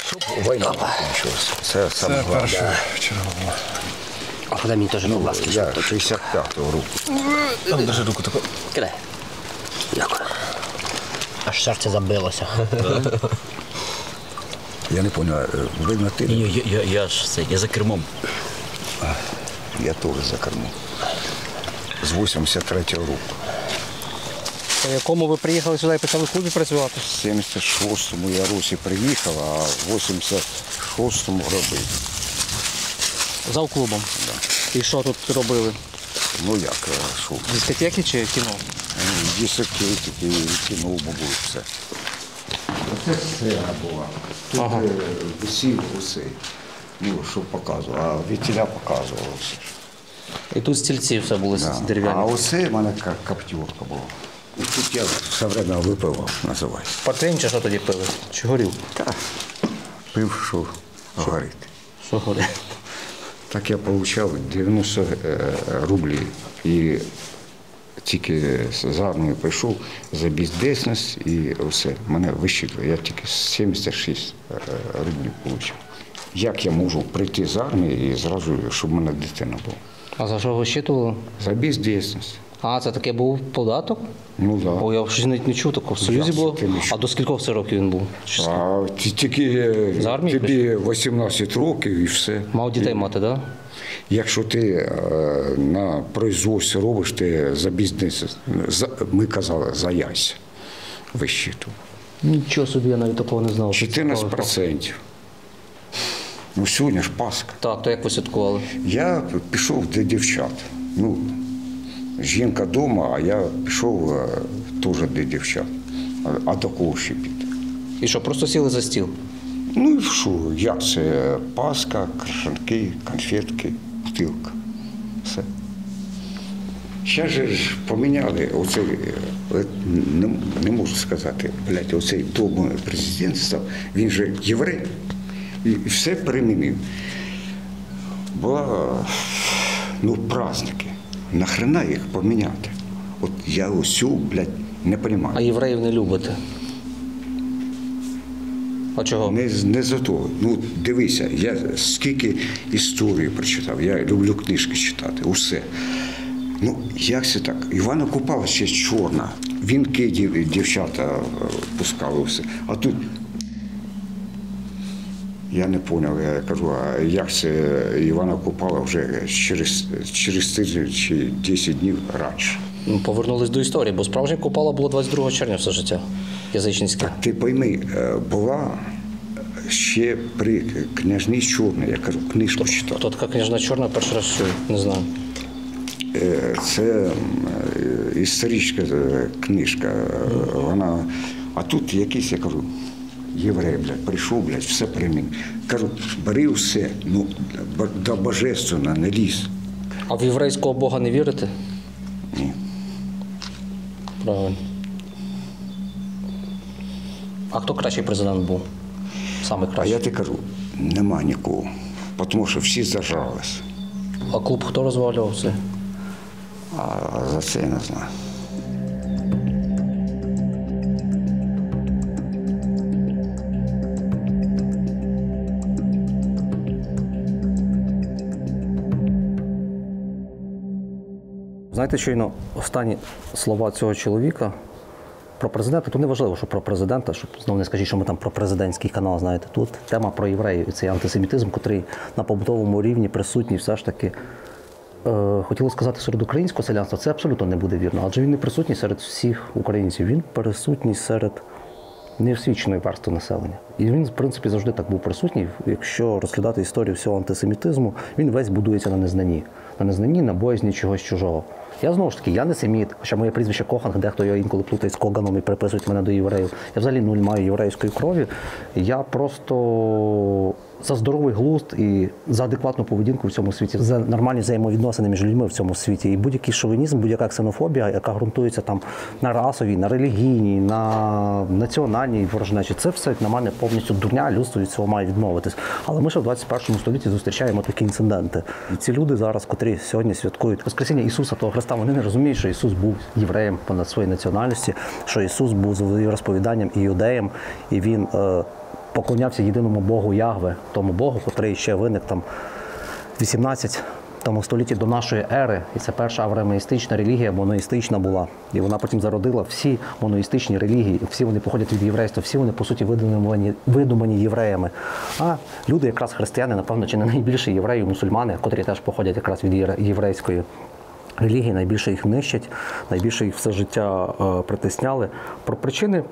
Щоб війна закінчилася. Це саме головне. А куди мені теж будь ласка? Я 65-го року. Там держи руку таку. Кидай. Дякую. Аж серце забилося. Я не розумію, видно ти? Ні, я за кермом. Я теж за кермом. З 83-го року. По якому ви приїхали сюди і почали в клубі працювати? В 76-му я Русі приїхав, а в 86-му робив. Зав клубом? Да. І що тут робили? Ну як, що? Дискотеки чи кіно? Дискотеки, кіно було все. Це сцена була. Тут висів усе. Ну, що показував, а вітіля показувалося. І тут стільці все були дерев'яні. А оце в мене коптерка була. І тут я все время випивав, називається. Портвейн чи що тоді пили? Чи горів? Так, пив, що горить. Що горить? Так я отримав 90 рублів. І тільки з армії прийшов за бездіяльність і все. Мене вищитили. Я тільки 76 рублів отримав. Як я можу прийти з армії і зразу, щоб в мене дитина була? А за що вищитували? За бездіяльність. А, це таке був податок? Ну так. О, я щось навіть не чув такого. В Союзі було? А до скількох це років він був? А тільки За армію тобі 18 років і все. Мав дітей мати, так? Да? Якщо ти на производстві робиш, ти за бізнес, ми казали, за яйця вищиту. Нічого собі, я навіть такого не знав. 14%. Ну сьогодні ж Пасха. Так, то як ви святкували? Я пішов до дівчат. Ну, жінка вдома, а я пішов теж до дівчат. А до кого ще піти? І що, просто сіли за стіл? Ну і що, як це? Паска, крашанки, конфетки, бутилка. Все. Зараз же ж поміняли оцей, не можу сказати, блядь, оцей довгий президент став, він же єврей. І все перемінив. Була, праздники. Нахрена їх поміняти? От я усю, блядь, не розумію. А євреїв не любите? А чого? Не за того. Ну, дивися, я скільки історії прочитав, я люблю книжки читати, усе. Ну, як це так? Івана Купала ще чорна. Вінки дівчата пускали все. А тут, я не зрозумів, я кажу, а як це Івана Купала вже через тиждень чи 10 днів раніше? Ну, повернулись до історії, бо справжня Купала було 22 червня все життя. Язичницьке. Так ти пойми, була ще при княжні Чорній, я кажу, книжку читав. Хто така княжна Чорна, перший раз чую, не знаю. Це історична книжка, вона, а тут якийсь, я кажу, єврей, блядь, прийшов, блядь, все перемінив. Кажу, бери все, ну, до божественного не лізь. А в єврейського Бога не вірите? Ні. Правильно. А хто кращий президент був? Саме кращий? А я тобі кажу, нема нікого, тому що всі зажралися. А клуб хто розвалював це? А за це я не знаю. Знаєте, щойно останні слова цього чоловіка про президента, то не важливо, що про президента, щоб знову не скажіть, що ми там про президентський канал, знаєте, тут тема про євреїв і цей антисемітизм, котрий на побутовому рівні присутній все ж таки, хотілося сказати, серед українського селянства, це абсолютно не буде вірно, адже він не присутній серед всіх українців, він присутній серед неосвіченої верстви населення. І він, в принципі, завжди так був присутній. Якщо розглядати історію всього антисемітизму, він весь будується на незнанні. На незнанні, на боязні чогось чужого. Я, знову ж таки, я не семіт, хоча моє прізвище Коханг, дехто його інколи плутає з Коганом і приписують мене до євреїв. Я взагалі нуль маю єврейської крові. Я просто за здоровий глузд і за адекватну поведінку в цьому світі, за нормальні взаємовідносини між людьми в цьому світі. І будь-який шовінізм, будь-яка ксенофобія, яка ґрунтується там на расовій, на релігійній, на національній ворожнечі, це все, на мене, повністю дурня, людство від цього має відмовитись. Але ми ще в 21 столітті зустрічаємо такі інциденти. І ці люди зараз, котрі сьогодні святкують Воскресіння Ісуса, того Христа, вони не розуміють, що Ісус був євреєм понад своєю національності, що Ісус був за своїм розповіданням іудеєм, і Він поклонявся єдиному Богу Ягве, тому Богу, котрий ще виник там в 18 столітті до нашої ери. І це перша авраамістична релігія, моноїстична була. І вона потім зародила всі моноїстичні релігії, всі вони походять від єврейства, всі вони, по суті, видумані євреями. А люди, якраз християни, напевно, чи не найбільше євреї, мусульмани, котрі теж походять якраз від єврейської релігії, найбільше їх нищать, найбільше їх все життя притисняли. Про причини,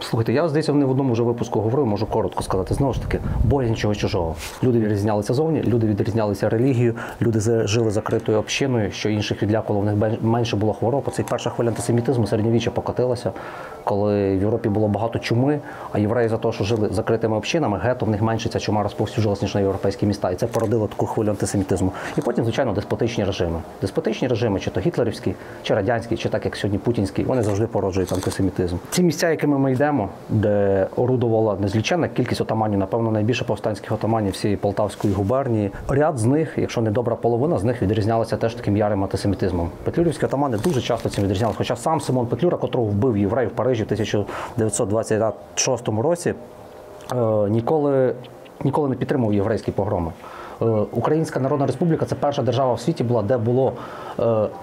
слухайте, я, здається, не в одному вже випуску говорив, можу коротко сказати. Знову ж таки, боязнь чогось чужого. Люди відрізнялися зовні, люди відрізнялися релігією, люди жили закритою общиною, що інших відлякувало, в них менше було хвороб. Оцей перша хвиля антисемітизму середньовіччя покотилася, коли в Європі було багато чуми, а євреї за те, що жили закритими общинами, гетто, в них менше ця чума розповсюджувалася, ніж на європейські міста. І це породило таку хвилю антисемітизму. І потім, звичайно, деспотичні режими. Деспотичні режими, чи то гітлерівські, чи радянські, чи так, як сьогодні путінські, вони завжди породжують антисемітизм. Ці місця, якими ми йдемо, де орудувала незліченна кількість отаманів, напевно, найбільше повстанських отаманів всієї Полтавської губернії. Ряд з них, якщо не добра половина, з них відрізнялися теж таким ярим антисемітизмом. Петлюрівські отамани дуже часто цим відрізнялися, хоча сам Симон Петлюра, котрого вбив єврей в Парижі в 1926 році, ніколи ніколи не підтримував єврейські погроми. Українська Народна Республіка – це перша держава в світі була, де було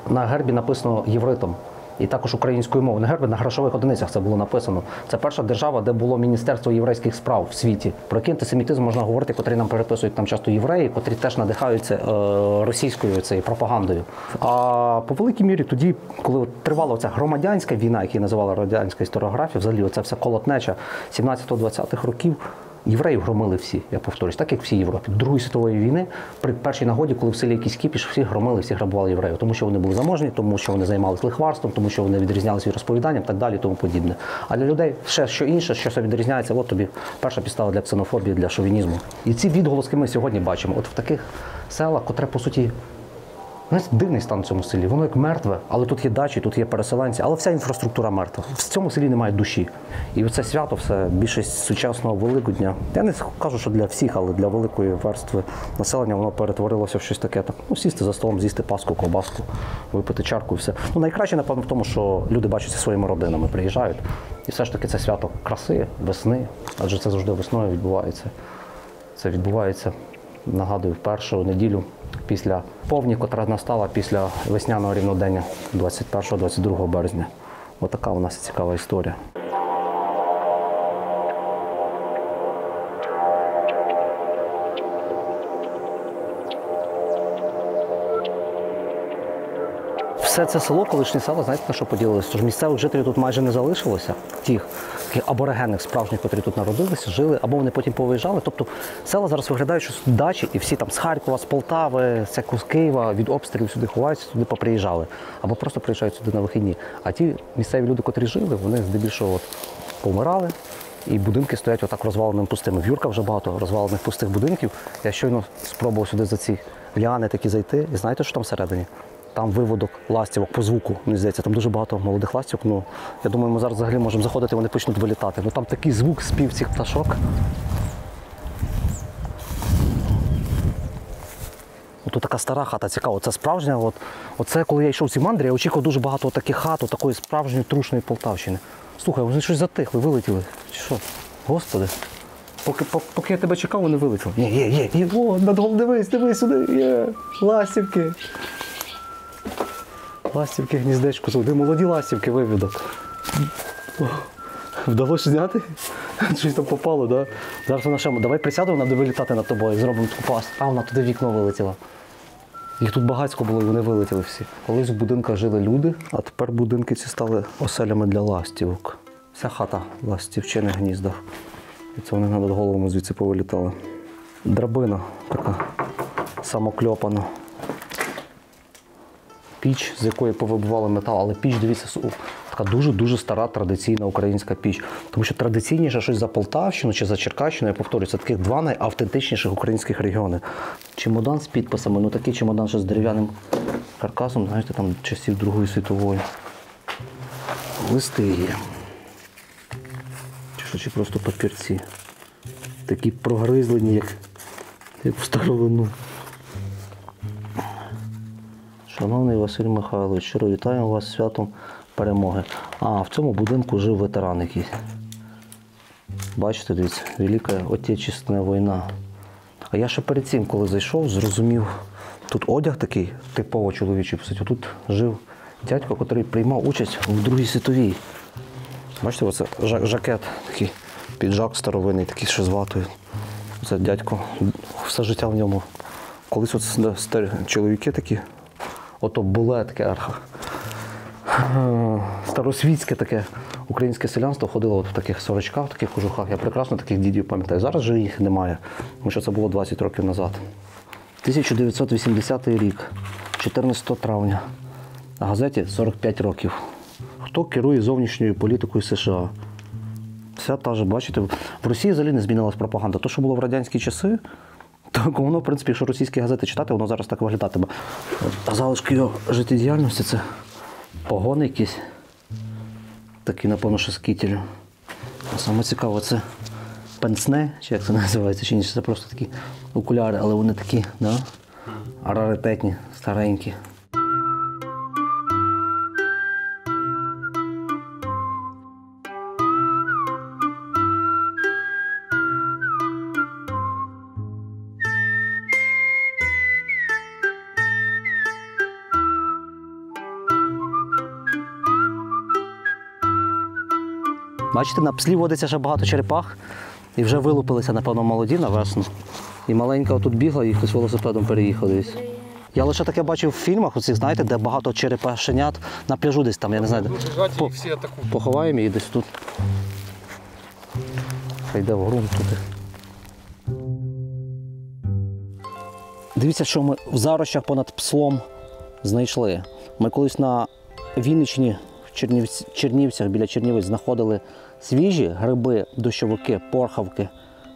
на гербі написано євритом. І також українською мовою. На гербі, на грошових одиницях це було написано. Це перша держава, де було Міністерство єврейських справ в світі. Про який антисемітизм можна говорити, котрі нам переписують там часто євреї, котрі теж надихаються російською цією пропагандою. А по великій мірі тоді, коли тривала ця громадянська війна, яку називали радянська історіографія, взагалі оця вся колотнеча 17-20-х років, євреїв громили всі, я повторюсь, так як в всій Європі. До Другої світової війни, при першій нагоді, коли в селі якийсь кіпіш, всі громили, всі грабували євреїв. Тому що вони були заможні, тому що вони займалися лихварством, тому що вони відрізнялися від розповіданням, так далі і тому подібне. А для людей ще що інше, що все відрізняється, от тобі перша підстава для ксенофобії, для шовінізму. І ці відголоски ми сьогодні бачимо. От в таких селах, котре, по суті, знаєте, дивний стан в цьому селі. Воно як мертве, але тут є дачі, тут є переселенці, але вся інфраструктура мертва. В цьому селі немає душі. І оце свято, все, більшість сучасного Великодня, я не кажу, що для всіх, але для великої верстви населення воно перетворилося в щось таке. Сісти за столом, з'їсти паску, ковбаску, випити чарку і все. Найкраще, напевно, в тому, що люди бачаться своїми родинами, приїжджають. І все ж таки це свято краси, весни, адже це завжди весною відбувається. Це відбувається, нагадую, в першу неділю після повні, котра настала після весняного рівнодення 21-22 березня. Отака у нас цікава історія. Все це село, колишнє село, знаєте, на що поділилося? Тож місцевих жителів тут майже не залишилося, тих аборигенних справжніх, котрі тут народилися, жили, або вони потім повиїжджали. Тобто села зараз виглядають, що дачі, і всі там з Харкова, з Полтави, з Києва, від обстрілів сюди ховаються, сюди поприїжджали. Або просто приїжджають сюди на вихідні. А ті місцеві люди, котрі жили, вони здебільшого помирали, і будинки стоять отак розваленими пустими. В Юрка вже багато розвалених пустих будинків. Я щойно спробував сюди за ці ліани такі зайти, і знаєте, що там всередині? Там виводок ластівок по звуку, мені здається, там дуже багато молодих ластівок. Я думаю, ми зараз взагалі можемо заходити, вони почнуть вилітати. Там такий звук, спів цих пташок. Тут така стара хата, цікава. Це справжня, оце коли я йшов в ці мандри, я очікував дуже багато таких хат, такої справжньої трушної Полтавщини. Слухай, вони щось затихли, вилетіли. Чи що? Господи. Поки я тебе чекав, вони вилетіли. Є, о, дивись сюди, є, ластівки. Ластівки, гніздечко, де молоді ластівки, вивідок. Вдалося зняти? Щось там попало, так? Да? Зараз вона ще, давай присядемо, вона буде вилітати над тобою, зробимо таку пасту. А вона туди в вікно вилетіла. Їх тут багатько було, і вони вилетіли всі. Колись в будинках жили люди, а тепер будинки ці стали оселями для ластівок. Вся хата в ластівчиних гніздах. І це вони над головами звідси повилітали. Драбина така самокльопана. Піч, з якої повибивали метал, але піч, дивіться, така дуже-дуже стара традиційна українська піч. Тому що традиційніше щось за Полтавщину чи за Черкащину, я повторюю, це таких два найавтентичніших українських регіони. Чемодан з підписами, такий чемодан ще з дерев'яним каркасом, знаєте, там часів Другої світової. Листи є. Чи просто папірці. Такі прогризлені, як в старовину. Шановний Василь Михайлович, щиро вітаємо вас з святом перемоги. А, в цьому будинку жив ветеран якийсь. Бачите, дивіться, Велика Отечественна війна. А я ще перед цим, коли зайшов, зрозумів, тут одяг такий, типово чоловічий, тут жив дядько, який приймав участь у Другій світовій. Бачите, оце жакет, такий піджак старовинний, такий ще з ватою. Це дядько, все життя в ньому. Колись старі чоловіки такі, ото буле таке старосвітське таке українське селянство ходило в таких сорочках, в таких кожухах. Я прекрасно таких дідів пам'ятаю. Зараз же їх немає, тому що це було 20 років назад. 1980 рік, 14 травня. На газеті 45 років. Хто керує зовнішньою політикою США? Вся та ж, бачите, в Росії взагалі не змінилась пропаганда. То, що було в радянські часи, так воно, в принципі, якщо російські газети читати, воно зараз так виглядатиме. А залишки його життєдіяльності – це погони якісь. Такі, напевно, що з кітелю. А саме цікаво, це пенсне, чи як це називається, чи ні, це просто такі окуляри, але вони такі, да? Раритетні, старенькі. Бачите, на пслі водиться ще багато черепах. І вже вилупилися, напевно, молоді на весну. І маленька тут бігла, і хтось велосипедом переїхав десь. Я лише таке бачив в фільмах, оцих, знаєте, де багато черепашенят на пляжу десь там, я не знаю. Де. Поховаємо її десь тут. Хай йде в ґрунт туди. Дивіться, що ми в зарощах понад Пслом знайшли. Ми колись на Вінниччині, в Чернівцях, біля Чернівець, знаходили свіжі гриби, дощовики, порхавки,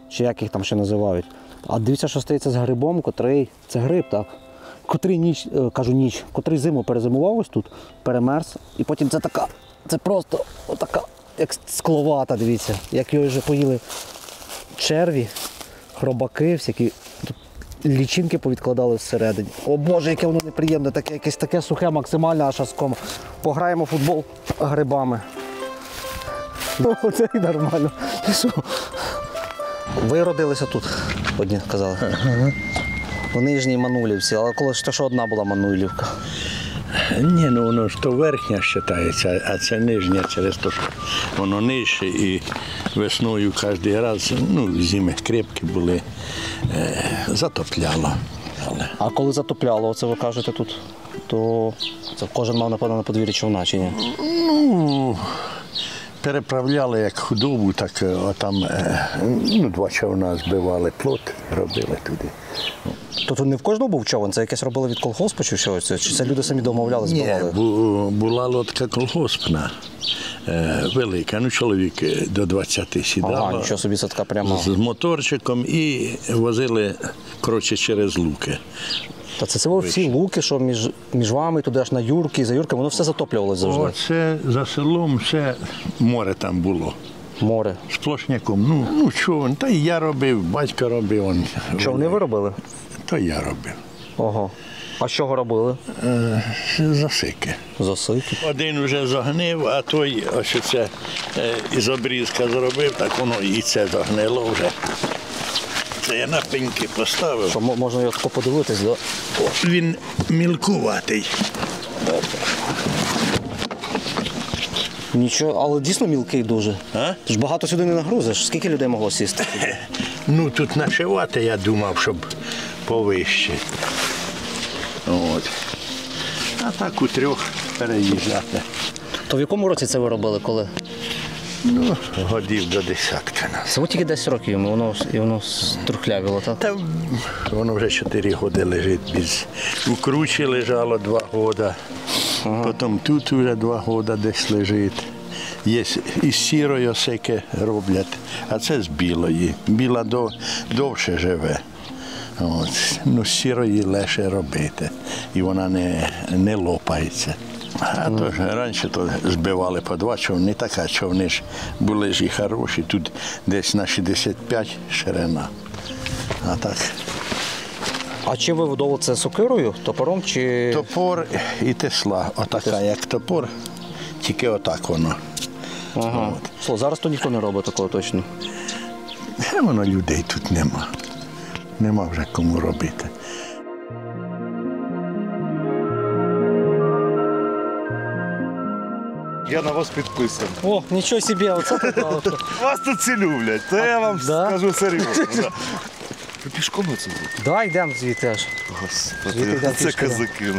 чи як їх там ще називають. А дивіться, що стається з грибом, котрий, це гриб, так, котрий зиму перезимував ось тут, перемерз, і потім це така, це просто отака, як скловата, дивіться, як його вже поїли черві, хробаки, всякі, тут лічинки повідкладали всередині. О Боже, яке воно неприємне, таке, якесь таке сухе, максимально аж аском. Пограємо в футбол грибами. Оце і нормально. Ви родилися тут, одні казали. В Нижній Мануйлівці, але коли ж то, що одна була Мануйлівка. Ні, ну воно ж то верхня вважається, а це нижня через те, що воно нижче і весною кожен раз, ну, зими крепкі були, затопляло. А коли затопляло, оце ви кажете тут, то це кожен мав, напевно, на подвір'ї човна, чи ні? Ну, переправляли як худобу, так там, ну, 2 човна збивали, плот робили туди. Тут не в кожного був човен? Це якесь робили від колгоспу чи що? Чи це люди самі домовляли, збивали? Ні, була лодка колгоспна, велика, ну чоловік до 20 сідало. Ага, нічого собі, це така прямо. З моторчиком і возили, коротше, через луки. Та це всі луки, що між вами, туди аж на Юрки, за Юрки, воно все затоплювалося завжди. Оце за селом все море там було. Море? Сплошняком. Ну, човен. Та і я робив, батько робив. Човни ви робили? То я робив. Ого. А з чого робили? Засики. Засики? Один вже загнив, а той, ось це із обрізка зробив, так воно і це загнило вже. Це я на пеньки поставив. Що, можна його тако подивитись, да? Він мілкуватий. Нічого, але дійсно мілкий дуже. Ти ж багато сюди не нагрузиш. Скільки людей могло сісти? Ну, тут нашивати, я думав, щоб повище. От. А так у 3 переїжджати. То в якому році це ви робили, коли? Ну, годів до 10. Це тільки 10 років, і воно струхлявіло, так? Та воно вже 4 роки лежить без. У кручі лежало 2 роки, потім тут вже 2 роки десь лежить. Є із сірої осики роблять, а це з білої. Біла довше живе. От. Ну, з сірої легше робити, і вона не лопається. А то ж раніше то збивали по 2 човни, така човни ж були ж і хороші, тут десь на 65 ширина. А так. А чим ви видовували це, сокирою, топором чи? Топор і тесла, отака як топор, тільки отак воно. Ага. Сло, зараз то ніхто не робить такого точно. Воно людей тут нема. Нема вже кому робити. Я на вас підписаний. О, нічого собі, оце так. Вас тут всі люблять, то я вам скажу серйозно. Ви пішком оце? Да, йдемо звідти аж. Господи, це козаки.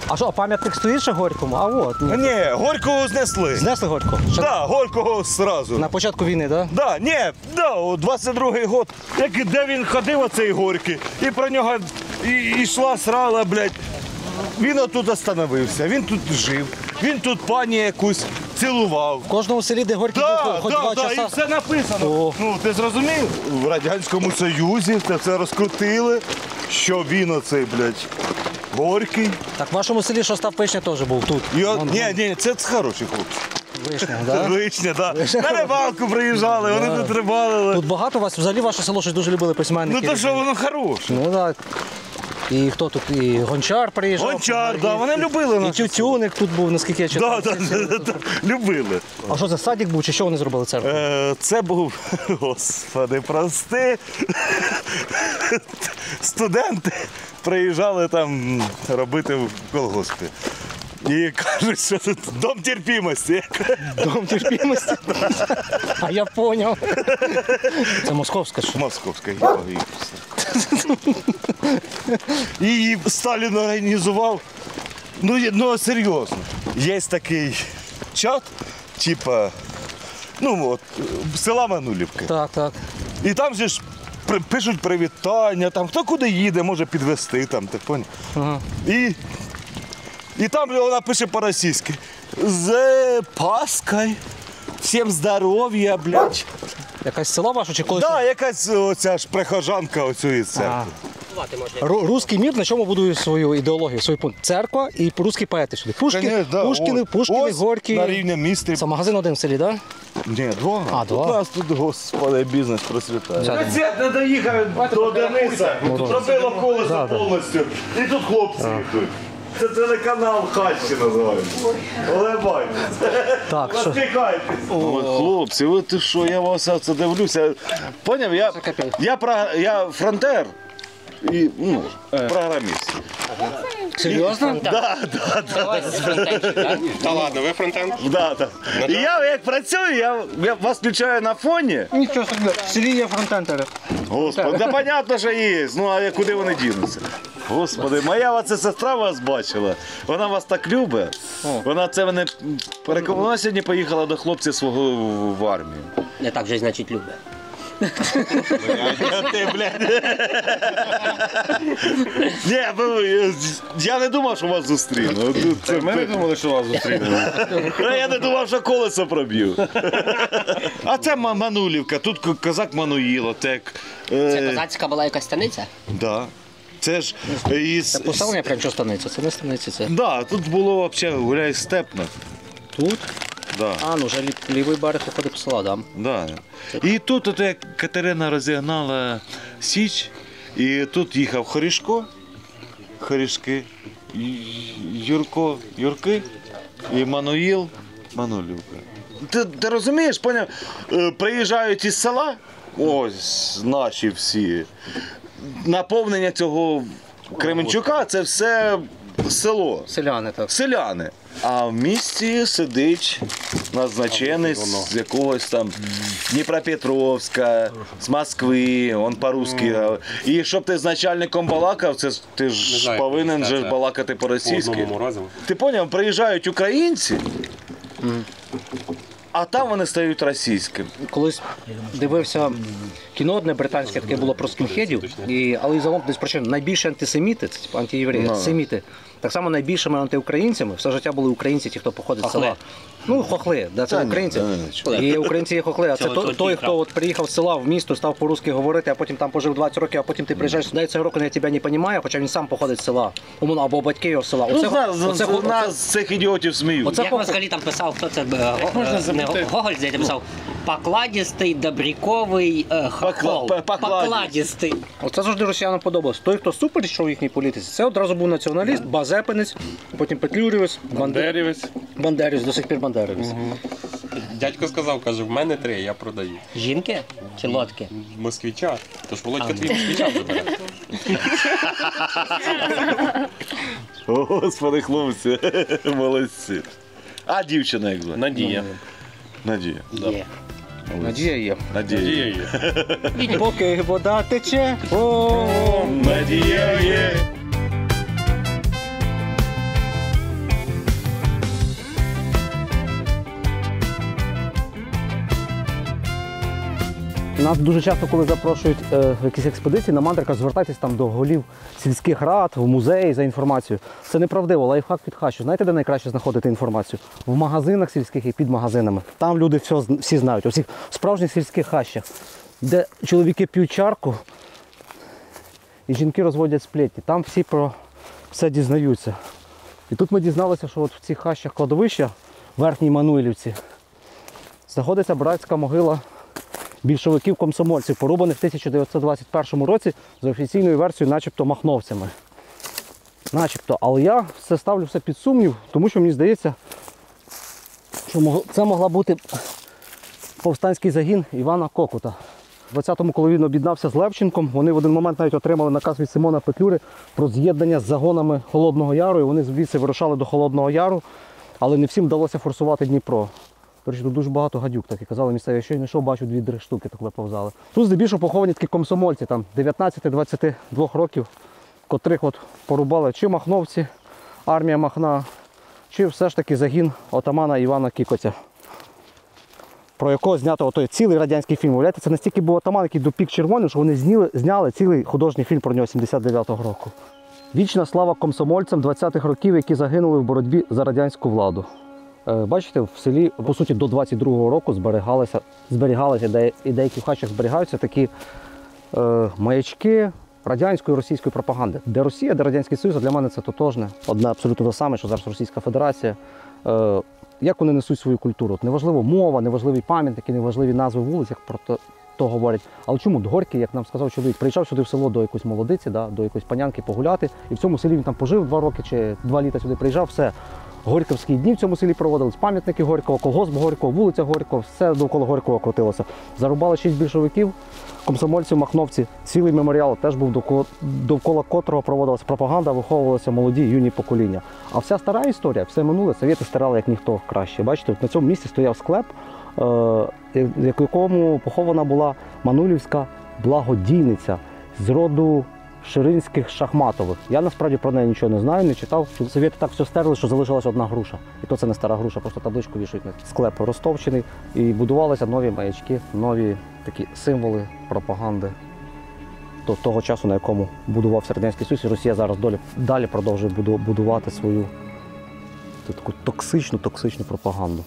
А що, пам'ятник стоїть ще Горькому? А от. Ні, Горького знесли. Знесли Горького? Так, Горького одразу. На початку війни, так? Так, ні, 22-й год, де він ходив, оцей Горький, і про нього йшла срала, блядь. Він отут остановився, він тут жив, він тут пані якусь цілував. В кожному селі, де Горький був, хоч 2 часа. Так, і все написано. Ну, ти зрозумів? В Радянському Союзі це все розкрутили, що він оцей, блядь, Горький. Так в вашому селі Шостав Вишня теж був тут. Ні, це хороші хлопці. Вишня, так? Вишня, так. На рибалку приїжджали, вони тут рибалили. Тут багато вас, взагалі ваше село щось дуже любили письменники. Ну то що, воно хороше. Ну так. І хто тут? І Гончар приїжджав. Гончар, так, вони любили нас. І Тютюник тут був, наскільки я читав. Так, любили. А що це, садик був, чи що вони зробили церкву? Це був, господи, прости, студенти приїжджали там робити в колгоспі. І кажуть, що тут дом терпімості. Дом терпімості? А я поняв. Це московська що? Московська, я погиб. І її Сталін організував. Ну серйозно. Є такий чат, типа, ну от, села Манулівки. Так, так. І там же ж пишуть привітання, там хто куди їде, може підвезти, там, ти поняв? Ага. І там вона пише по-російськи. З Паской, всім здоров'я, блядь. Якась село ваше чи колись? Так, да, якась оця ж прихожанка оцієї церкви. Русський мір на чому будує свою ідеологію, свій пункт? Церква і русські поети сюди. Пушкін, Пушкін, Горький. На рівні міста. Це магазин один в селі, так? Ні, два. А, два. У нас тут, господи, бізнес процвітає. Це не доїхав до Дениса, зробило колесо повністю. І тут хлопці йдуть. Це телеканал Хатчі називається. Улибайтесь. Так, що? Розпікайтесь. Хлопці, ви ти що, я вас це дивлюся. Поняв, я фронтер і, ну, програміст. Серйозно? Так. Та ладно, ви фронтенд? Так. І я як працюю, я вас включаю на фоні. Нічого собі, в селі є фронтентери. Господи, да понятно, що є. Ну, а куди вони дінуться? Господи, моя оця сестра вас бачила. Вона вас так любить. Вона це мене вона сьогодні поїхала до хлопця свого в армію. Не так же, значить, любить. Ти, блядь. Ні, я не думав, що вас зустріну. Ми не думали, що вас зустрінемо. Я не думав, що колесо проб'ю. А це Манулівка, тут козак Мануїло. Це козацька була якась станиця? Так. Це ж із... Це поселення прям що станиця, це не станиця, це. Так, тут було взагалі гуляй степно. Тут? Да. А, ну вже лівий берег виходить по села, так? Да. І тут як Катерина розігнала Січ, і тут їхав Хорішки, Юрки і Манулівка. Ти розумієш, поняв? Приїжджають із села, ось наші всі, наповнення цього Кременчука – це все село. Селяни, так. Селяни. А в місті сидить назначенець з якогось там Дніпропетровська, з Москви, він по-русски. І щоб ти з начальником балакав, ти ж повинен же балакати по-російськи. Ти поняв, приїжджають українці, а там вони стають російськими. Колись дивився кіно одне британське, таке було про скінхедів, але загалом десь причина найбільші антисеміти, це типу антиєвреї, антисеміти. Так само найбільшими антиукраїнцями все життя були українці, ті, хто походить з села. Ну, хохли, це українці. І українці є хохли, а це той, хто приїхав з села в місто, став по-русски говорити, а потім там пожив 20 років, а потім ти приїжджаєш сюди, і цього року я тебе не розумію, хоча він сам походить з села. Або батьки його з села. Нас з цих ідіотів сміють. Як взагалі там писав, хто це? Гоголь, здається, писав. Покладістий, добряковий, покладістий. Оце завжди росіянам подобалось. Той, хто супереч йшов їхній політиці, це одразу був націоналіст, базепинець, потім петлюрівець, бандерівець, до сих пір бандерівець. Дядько сказав, каже, в мене 3, я продаю. Жінки чи лодки? Москвича. Тож Володька твій москвича забере. Господи, хлопці, молодці. А дівчина як звати? Надія. Надія. Є. Надія є. Надія є. Поки вода тече, надія є. Нас дуже часто, коли запрошують в якісь експедиції на мандриках, звертайтесь там до голів сільських рад, в музеї за інформацією. Це неправдиво, лайфхак від хащу. Знаєте, де найкраще знаходити інформацію? В магазинах сільських і під магазинами. Там люди всі знають, у всіх справжніх сільських хащах, де чоловіки п'ють чарку і жінки розводять сплетні. Там всі про все дізнаються. І тут ми дізналися, що от в цих хащах кладовища, в Верхній Мануйлівці, знаходиться братська могила більшовиків-комсомольців, порубаних в 1921 році за офіційною версією начебто махновцями. Начебто. Але я це ставлю все під сумнів, тому що мені здається, що це могла бути повстанський загін Івана Кокута. В 20-му, коли він об'єднався з Левченком, вони в один момент навіть отримали наказ від Симона Петлюри про з'єднання з загонами Холодного Яру, і вони звідси вирушали до Холодного Яру, але не всім вдалося форсувати Дніпро. До речі, тут дуже багато гадюк, так і казали місцеві, що я не йшов, бачу 2-3 штуки так виповзали. Тут здебільшого поховані такі комсомольці, там 19-22 років, котрих от порубали чи махновці, армія Махна, чи все ж таки загін отамана Івана Кікотя, про якого знято той цілий радянський фільм. Уявляєте, це настільки був отаман, який допік червоним, що вони зняли цілий художній фільм про нього 79-го року. Вічна слава комсомольцям 20-х років, які загинули в боротьбі за радянську владу. Бачите, в селі, по суті, до 22-го року зберігалися, і деякі в хащах зберігаються такі маячки радянської і російської пропаганди. Де Росія, де Радянський Союз, а для мене це тотожне. Одне абсолютно те саме, що зараз Російська Федерація. Як вони несуть свою культуру? От неважливо мова, неважливі пам'ятники, неважливі назви вулиць, як про то говорять. Але чому? Горький, як нам сказав чоловік, приїжджав сюди в село до якоїсь молодиці, до якоїсь панянки погуляти. І в цьому селі він там пожив 2 роки чи 2 літа сюди приїжджав, все. Горьківські дні в цьому селі проводились, пам'ятники Горького, колгосп Горького, вулиця Горького, все довкола Горького крутилося. Зарубали 6 більшовиків, комсомольців, махновці, цілий меморіал теж був, довкола котрого проводилася пропаганда, виховувалися молоді, юні покоління. А вся стара історія, все минуле, совєти стирали як ніхто краще. Бачите, на цьому місці стояв склеп, в якому похована була Манулівська благодійниця з роду Ширинських Шахматових. Я насправді про неї нічого не знаю, не читав. Совєти так все стерли, що залишилась одна груша. І то це не стара груша, просто табличку вішають. Склеп розтовчений і будувалися нові маячки, нові такі символи пропаганди того часу, на якому будувався Радянський Союз. І Росія зараз далі продовжує будувати свою таку токсичну пропаганду.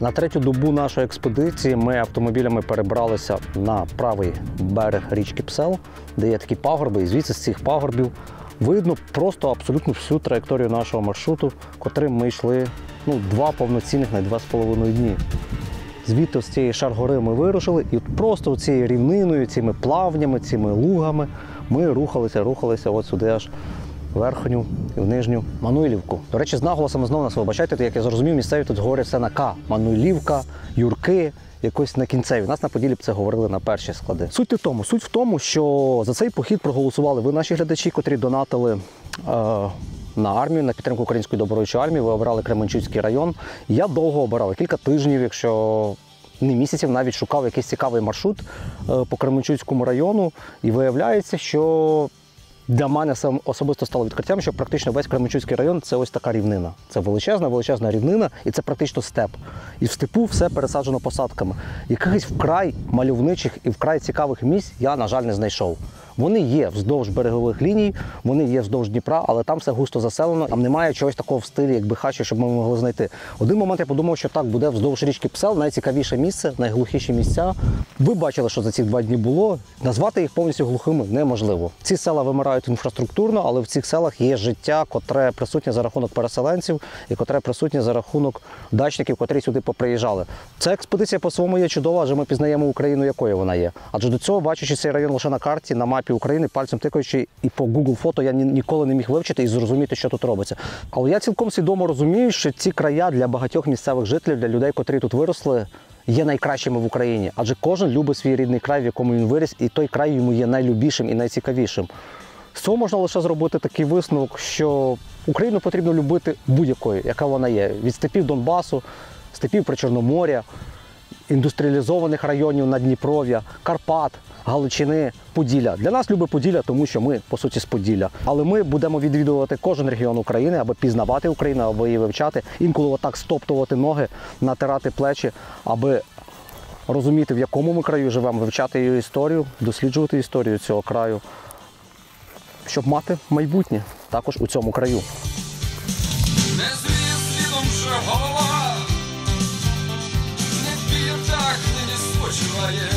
На 3-ю добу нашої експедиції ми автомобілями перебралися на правий берег річки Псел, де є такі пагорби, і звідси з цих пагорбів видно просто абсолютно всю траєкторію нашого маршруту, котрим ми йшли 2 повноцінних на 2,5 дні. Звідти з цієї Шаргори ми вирушили, і просто цією рівниною, цими плавнями, цими лугами ми рухалися от сюди аж Верхню і в Нижню Мануйлівку. До речі, з наголосами знову нас вибачайте, як я зрозумів, місцеві тут говорять все на К. Мануйлівка, Юрки, якось на кінцеві. У нас на Поділлі б це говорили на перші склади. Суть в тому, що за цей похід проголосували ви, наші глядачі, котрі донатили на армію, на підтримку Української добровольчої армії. Ви обирали Кременчуцький район. Я довго обирав, кілька тижнів, якщо не місяців, навіть шукав якийсь цікавий маршрут по Кременчуцькому району. І виявляється, що для мене особисто стало відкриттям, що практично весь Кременчуцький район – це ось така рівнина. Це величезна рівнина, і це практично степ. І в степу все пересаджено посадками. Якихось вкрай мальовничих і вкрай цікавих місць я, на жаль, не знайшов. Вони є вздовж берегових ліній, вони є вздовж Дніпра, але там все густо заселено, там немає чогось такого в стилі, як Бихачі, щоб ми могли знайти. Один момент я подумав, що так буде вздовж річки Псел, найцікавіше місце, найглухіші місця. Ви бачили, що за ці 2 дні було. Назвати їх повністю глухими неможливо. Ці села вимирають інфраструктурно, але в цих селах є життя, котре присутнє за рахунок переселенців і котре присутнє за рахунок дачників, котрі сюди поприїжджали. Ця експедиція по-своєму є чудова, адже ми пізнаємо Україну, якою вона є. Адже до цього, бачачи цей район лише на карті, на мапі України, пальцем тикаючи і по Google фото, я ніколи не міг вивчити і зрозуміти, що тут робиться. Але я цілком свідомо розумію, що ці края для багатьох місцевих жителів, для людей, котрі тут виросли, є найкращими в Україні. Адже кожен любить свій рідний край, в якому він виріс, і той край йому є найлюбішим і найцікавішим. З цього можна лише зробити такий висновок, що Україну потрібно любити будь-якою, яка вона є. Від степів Донбасу, степів Причорноморя, індустріалізованих районів Надніпров'я, Карпат, Галичини, Поділля. Для нас любить Поділля, тому що ми, по суті, з Поділля. Але ми будемо відвідувати кожен регіон України, аби пізнавати Україну, аби її вивчати, інколи отак стоптувати ноги, натирати плечі, аби розуміти, в якому ми краю живемо, вивчати її історію, досліджувати історію цього краю, щоб мати майбутнє також у цьому краю. Не звіз слідом вже голова, не п'є так нині спочила. твоє